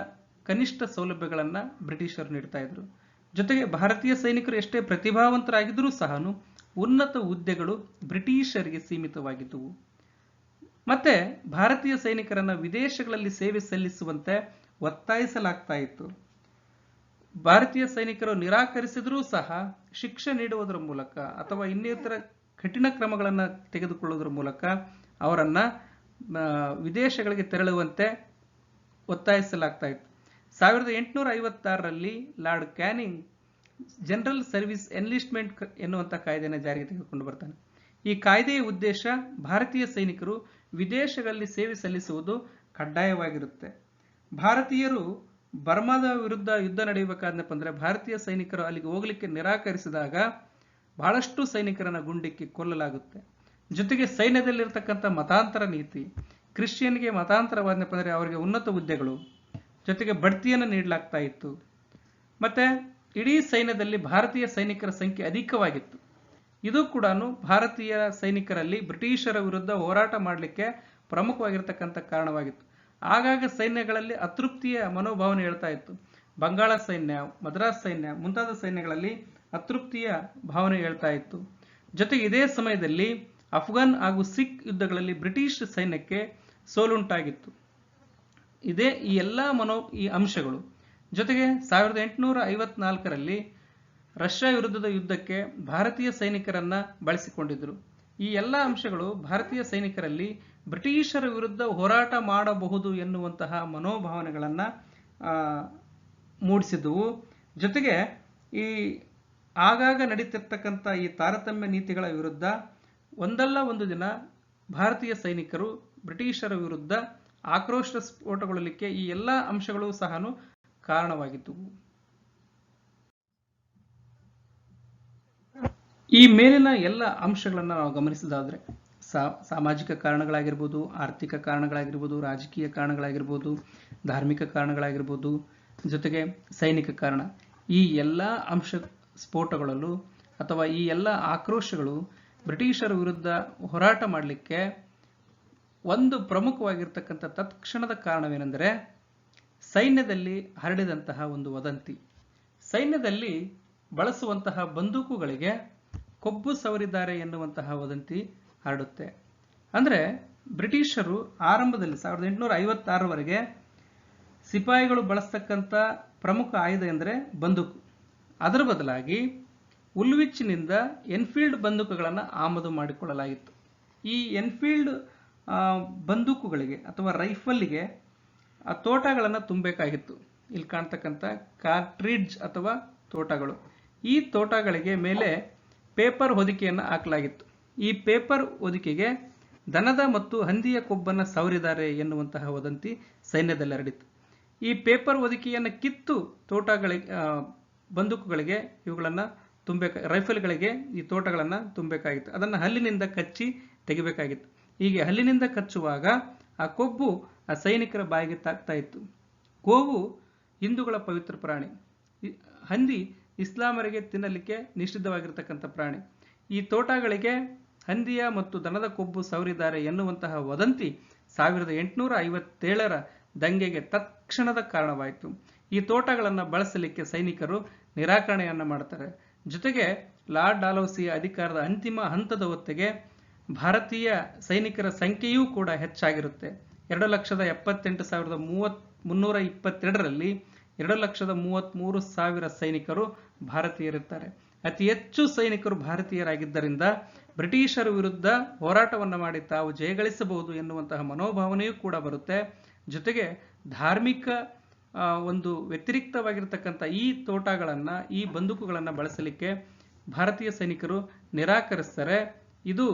ಕನಿಷ್ಠ ಸೌಲಭ್ಯಗಳನ್ನು ಬ್ರಿಟಿಷರು ನೀಡ್ತಾ ಇದ್ರು. ಜೊತೆಗೆ ಭಾರತೀಯ ಸೈನಿಕರು ಎಷ್ಟೇ ಪ್ರತಿಭಾವಂತರಾಗಿದ್ದರೂ ಸಹ ಉನ್ನತ ಹುದ್ದೆಗಳು ಬ್ರಿಟಿಷರಿಗೆ ಸೀಮಿತವಾಗಿದ್ದವು. ಮತ್ತೆ ಭಾರತೀಯ ಸೈನಿಕರನ್ನ ವಿದೇಶಗಳಲ್ಲಿ ಸೇವೆ ಸಲ್ಲಿಸುವಂತೆ ಒತ್ತಾಯಿಸಲಾಗ್ತಾ ಇತ್ತು. ಭಾರತೀಯ ಸೈನಿಕರು ನಿರಾಕರಿಸಿದ್ರೂ ಸಹ ಶಿಕ್ಷೆ ನೀಡುವುದರ ಮೂಲಕ ಅಥವಾ ಇನ್ನಿತರ ಕಠಿಣ ಕ್ರಮಗಳನ್ನು ತೆಗೆದುಕೊಳ್ಳುವುದರ ಮೂಲಕ ಅವರನ್ನ ವಿದೇಶಗಳಿಗೆ ತೆರಳುವಂತೆ ಒತ್ತಾಯಿಸಲಾಗ್ತಾ ಇತ್ತು. 1856ರಲ್ಲಿ ಲಾರ್ಡ್ ಕ್ಯಾನಿಂಗ್ ಜನರಲ್ ಸರ್ವಿಸ್ ಎನ್ಲಿಸ್ಟ್ಮೆಂಟ್ ಎನ್ನುವಂಥ ಕಾಯ್ದೆಯನ್ನು ಜಾರಿಗೆ ತೆಗೆದುಕೊಂಡು ಬರ್ತಾನೆ. ಈ ಕಾಯ್ದೆಯ ಉದ್ದೇಶ ಭಾರತೀಯ ಸೈನಿಕರು ವಿದೇಶಗಳಲ್ಲಿ ಸೇವೆ ಸಲ್ಲಿಸುವುದು ಕಡ್ಡಾಯವಾಗಿರುತ್ತೆ. ಭಾರತೀಯರು ಬರ್ಮಾದ ವಿರುದ್ಧ ಯುದ್ಧ ನಡೆಯಬೇಕಾದಪ್ಪ ಅಂದ್ರೆ ಭಾರತೀಯ ಸೈನಿಕರು ಅಲ್ಲಿಗೆ ಹೋಗ್ಲಿಕ್ಕೆ ನಿರಾಕರಿಸಿದಾಗ ಬಹಳಷ್ಟು ಸೈನಿಕರನ್ನ ಗುಂಡಿಕ್ಕಿ ಕೊಲ್ಲಲಾಗುತ್ತೆ. ಜೊತೆಗೆ ಸೈನ್ಯದಲ್ಲಿರ್ತಕ್ಕಂಥ ಮತಾಂತರ ನೀತಿ, ಕ್ರಿಶ್ಚಿಯನ್ಗೆ ಮತಾಂತರವಾದಪ್ಪ ಅಂದ್ರೆ ಅವರಿಗೆ ಉನ್ನತ ಹುದ್ದೆಗಳು, ಜೊತೆಗೆ ಬಡ್ತಿಯನ್ನು ನೀಡಲಾಗ್ತಾ ಇತ್ತು. ಮತ್ತೆ ಇಡೀ ಸೈನ್ಯದಲ್ಲಿ ಭಾರತೀಯ ಸೈನಿಕರ ಸಂಖ್ಯೆ ಅಧಿಕವಾಗಿತ್ತು. ಇದು ಕೂಡ ಭಾರತೀಯ ಸೈನಿಕರಲ್ಲಿ ಬ್ರಿಟಿಷರ ವಿರುದ್ಧ ಹೋರಾಟ ಮಾಡಲಿಕ್ಕೆ ಪ್ರಮುಖವಾಗಿರ್ತಕ್ಕಂಥ ಕಾರಣವಾಗಿತ್ತು. ಆಗಾಗ ಸೈನ್ಯಗಳಲ್ಲಿ ಅತೃಪ್ತಿಯ ಮನೋಭಾವನೆ ಹೇಳ್ತಾ ಇತ್ತು. ಬಂಗಾಳ ಸೈನ್ಯ, ಮದ್ರಾಸ್ ಸೈನ್ಯ ಮುಂತಾದ ಸೈನ್ಯಗಳಲ್ಲಿ ಅತೃಪ್ತಿಯ ಭಾವನೆ ಹೇಳ್ತಾ ಇತ್ತು. ಜೊತೆಗೆ ಇದೇ ಸಮಯದಲ್ಲಿ ಅಫ್ಘಾನ್ ಹಾಗೂ ಸಿಖ್ ಯುದ್ಧಗಳಲ್ಲಿ ಬ್ರಿಟಿಷ್ ಸೈನ್ಯಕ್ಕೆ ಸೋಲುಂಟಾಗಿತ್ತು. ಇದೇ ಈ ಅಂಶಗಳು ಜೊತೆಗೆ 1854ರಲ್ಲಿ ರಷ್ಯಾ ವಿರುದ್ಧದ ಯುದ್ಧಕ್ಕೆ ಭಾರತೀಯ ಸೈನಿಕರನ್ನ ಬಳಸಿಕೊಂಡಿದ್ರು. ಈ ಎಲ್ಲ ಅಂಶಗಳು ಭಾರತೀಯ ಸೈನಿಕರಲ್ಲಿ ಬ್ರಿಟಿಷರ ವಿರುದ್ಧ ಹೋರಾಟ ಮಾಡಬಹುದು ಎನ್ನುವಂತಹ ಮನೋಭಾವನೆಗಳನ್ನ ಮೂಡಿಸಿದ್ವು. ಜೊತೆಗೆ ಈ ಆಗಾಗ ನಡೀತಿರ್ತಕ್ಕಂಥ ಈ ತಾರತಮ್ಯ ನೀತಿಗಳ ವಿರುದ್ಧ ಒಂದಲ್ಲ ಒಂದು ದಿನ ಭಾರತೀಯ ಸೈನಿಕರು ಬ್ರಿಟಿಷರ ವಿರುದ್ಧ ಆಕ್ರೋಶ ಸ್ಫೋಟಗೊಳ್ಳಲಿಕ್ಕೆ ಈ ಎಲ್ಲ ಅಂಶಗಳು ಸಹ ಕಾರಣವಾಗಿದ್ದವು. ಈ ಮೇಲಿನ ಎಲ್ಲ ಅಂಶಗಳನ್ನು ನಾವು ಗಮನಿಸಿದಾದ್ರೆ ಸಾಮಾಜಿಕ ಕಾರಣಗಳಾಗಿರ್ಬೋದು, ಆರ್ಥಿಕ ಕಾರಣಗಳಾಗಿರ್ಬೋದು, ರಾಜಕೀಯ ಕಾರಣಗಳಾಗಿರ್ಬೋದು, ಧಾರ್ಮಿಕ ಕಾರಣಗಳಾಗಿರ್ಬೋದು, ಜೊತೆಗೆ ಸೈನಿಕ ಕಾರಣ, ಈ ಎಲ್ಲ ಅಂಶ ಸ್ಫೋಟಗಳಲ್ಲೂ ಅಥವಾ ಈ ಎಲ್ಲ ಆಕ್ರೋಶಗಳು ಬ್ರಿಟಿಷರ ವಿರುದ್ಧ ಹೋರಾಟ ಮಾಡಲಿಕ್ಕೆ ಒಂದು ಪ್ರಮುಖವಾಗಿರ್ತಕ್ಕಂಥ ತತ್ಕ್ಷಣದ ಕಾರಣವೇನೆಂದರೆ ಸೈನ್ಯದಲ್ಲಿ ಹರಡಿದಂತಹ ಒಂದು ವದಂತಿ. ಸೈನ್ಯದಲ್ಲಿ ಬಳಸುವಂತಹ ಬಂದೂಕುಗಳಿಗೆ ಕೊಬ್ಬು ಸವರಿದ್ದಾರೆ ಎನ್ನುವಂತಹ ವದಂತಿ ಹರಡುತ್ತೆ. ಅಂದರೆ ಬ್ರಿಟಿಷರು ಆರಂಭದಲ್ಲಿ 1856ರವರೆಗೆ ಸಿಪಾಯಿಗಳು ಬಳಸ್ತಕ್ಕಂಥ ಪ್ರಮುಖ ಆಯುಧ ಎಂದರೆ ಬಂದೂಕು. ಅದರ ಬದಲಾಗಿ ಉಲ್ವಿಚ್ನಿಂದ ಎನ್ಫೀಲ್ಡ್ ಬಂದೂಕುಗಳನ್ನು ಆಮದು ಮಾಡಿಕೊಳ್ಳಲಾಗಿತ್ತು. ಈ ಎನ್ಫೀಲ್ಡ್ ಬಂದೂಕುಗಳಿಗೆ ಅಥವಾ ರೈಫಲ್ಗೆ ತೋಟಗಳನ್ನು ತುಂಬಬೇಕಾಗಿತ್ತು. ಇಲ್ಲಿ ಕಾಣ್ತಕ್ಕಂಥ ಕಾರ್ಟ್ರಿಡ್ಜ್ ಅಥವಾ ತೋಟಗಳು. ಈ ತೋಟಗಳಿಗೆ ಮೇಲೆ ಪೇಪರ್ ಹೊದಿಕೆಯನ್ನು ಹಾಕಲಾಗಿತ್ತು. ಈ ಪೇಪರ್ ಹೊದಿಕೆಗೆ ದನದ ಮತ್ತು ಹಂದಿಯ ಕೊಬ್ಬನ್ನು ಸವರಿದ್ದಾರೆ ಎನ್ನುವಂತಹ ವದಂತಿ ಸೈನ್ಯದಲ್ಲಿ ಹರಡಿತ್ತು. ಈ ಪೇಪರ್ ಹೊದಿಕೆಯನ್ನು ಕಿತ್ತು ತೋಟಗಳಿಗೆ ಬಂದೂಕುಗಳಿಗೆ ಇವುಗಳನ್ನು ರೈಫಲ್ಗಳಿಗೆ ಈ ತೋಟಗಳನ್ನು ತುಂಬಬೇಕಾಗಿತ್ತು. ಅದನ್ನು ಹಲ್ಲಿನಿಂದ ಕಚ್ಚಿ ತೆಗಿಬೇಕಾಗಿತ್ತು. ಹೀಗೆ ಹಲ್ಲಿನಿಂದ ಕಚ್ಚುವಾಗ ಆ ಕೊಬ್ಬು ಆ ಸೈನಿಕರ ಬಾಯಿಗೆ ತಾಗ್ತಾ ಇತ್ತು. ಗೋವು ಹಿಂದೂಗಳ ಪವಿತ್ರ ಪ್ರಾಣಿ. ಹಂದಿ ಇಸ್ಲಾಮರಿಗೆ ತಿನ್ನಲಿಕ್ಕೆ ನಿಷಿದ್ಧವಾಗಿರ್ತಕ್ಕಂಥ ಪ್ರಾಣಿ. ಈ ತೋಟಗಳಿಗೆ ಹಂದಿಯ ಮತ್ತು ದನದ ಕೊಬ್ಬು ಸವರಿದ್ದಾರೆ ಎನ್ನುವಂತಹ ವದಂತಿ 1857ರ ದಂಗೆಗೆ ತತ್ಕ್ಷಣದ ಕಾರಣವಾಯಿತು. ಈ ತೋಟಗಳನ್ನು ಬಳಸಲಿಕ್ಕೆ ಸೈನಿಕರು ನಿರಾಕರಣೆಯನ್ನು ಮಾಡ್ತಾರೆ. ಜೊತೆಗೆ ಲಾರ್ಡ್ ಡಾಲೌಸಿಯ ಅಧಿಕಾರದ ಅಂತಿಮ ಹಂತದ ಹೊತ್ತಿಗೆ ಭಾರತೀಯ ಸೈನಿಕರ ಸಂಖ್ಯೆಯೂ ಕೂಡ ಹೆಚ್ಚಾಗಿರುತ್ತೆ. 2,78,322ರಲ್ಲಿ 2,33,000 ಸೈನಿಕರು ಭಾರತೀಯರಿರ್ತಾರೆ. ಅತಿ ಹೆಚ್ಚು ಸೈನಿಕರು ಭಾರತೀಯರಾಗಿದ್ದರಿಂದ ಬ್ರಿಟಿಷರ ವಿರುದ್ಧ ಹೋರಾಟವನ್ನು ಮಾಡಿ ತಾವು ಜಯಗಳಿಸಬಹುದು ಎನ್ನುವಂತಹ ಮನೋಭಾವನೆಯೂ ಕೂಡ ಬರುತ್ತೆ. ಜೊತೆಗೆ ಧಾರ್ಮಿಕ ಒಂದು ವ್ಯತಿರಿಕ್ತವಾಗಿರ್ತಕ್ಕಂಥ ಈ ತೋಟಗಳನ್ನು, ಈ ಬಂದೂಕುಗಳನ್ನು ಬಳಸಲಿಕ್ಕೆ ಭಾರತೀಯ ಸೈನಿಕರು ನಿರಾಕರಿಸ್ತಾರೆ. ಇದು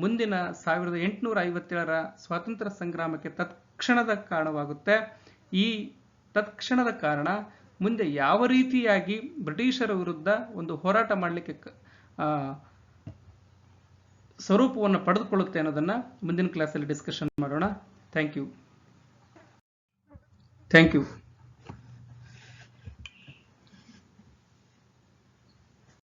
ಮುಂದಿನ 1857ರ ಸ್ವಾತಂತ್ರ್ಯ ಸಂಗ್ರಾಮಕ್ಕೆ ತತ್ಕ್ಷಣದ ಕಾರಣವಾಗುತ್ತೆ. ಈ ತತ್ಕ್ಷಣದ ಕಾರಣ ಮುಂದೆ ಯಾವ ರೀತಿಯಾಗಿ ಬ್ರಿಟಿಷರ ವಿರುದ್ಧ ಒಂದು ಹೋರಾಟ ಮಾಡಲಿಕ್ಕೆ ಸ್ವರೂಪವನ್ನು ಪಡೆದುಕೊಳ್ಳುತ್ತೆ ಅನ್ನೋದನ್ನ ಮುಂದಿನ ಕ್ಲಾಸಲ್ಲಿ ಡಿಸ್ಕಷನ್ ಮಾಡೋಣ. Thank you.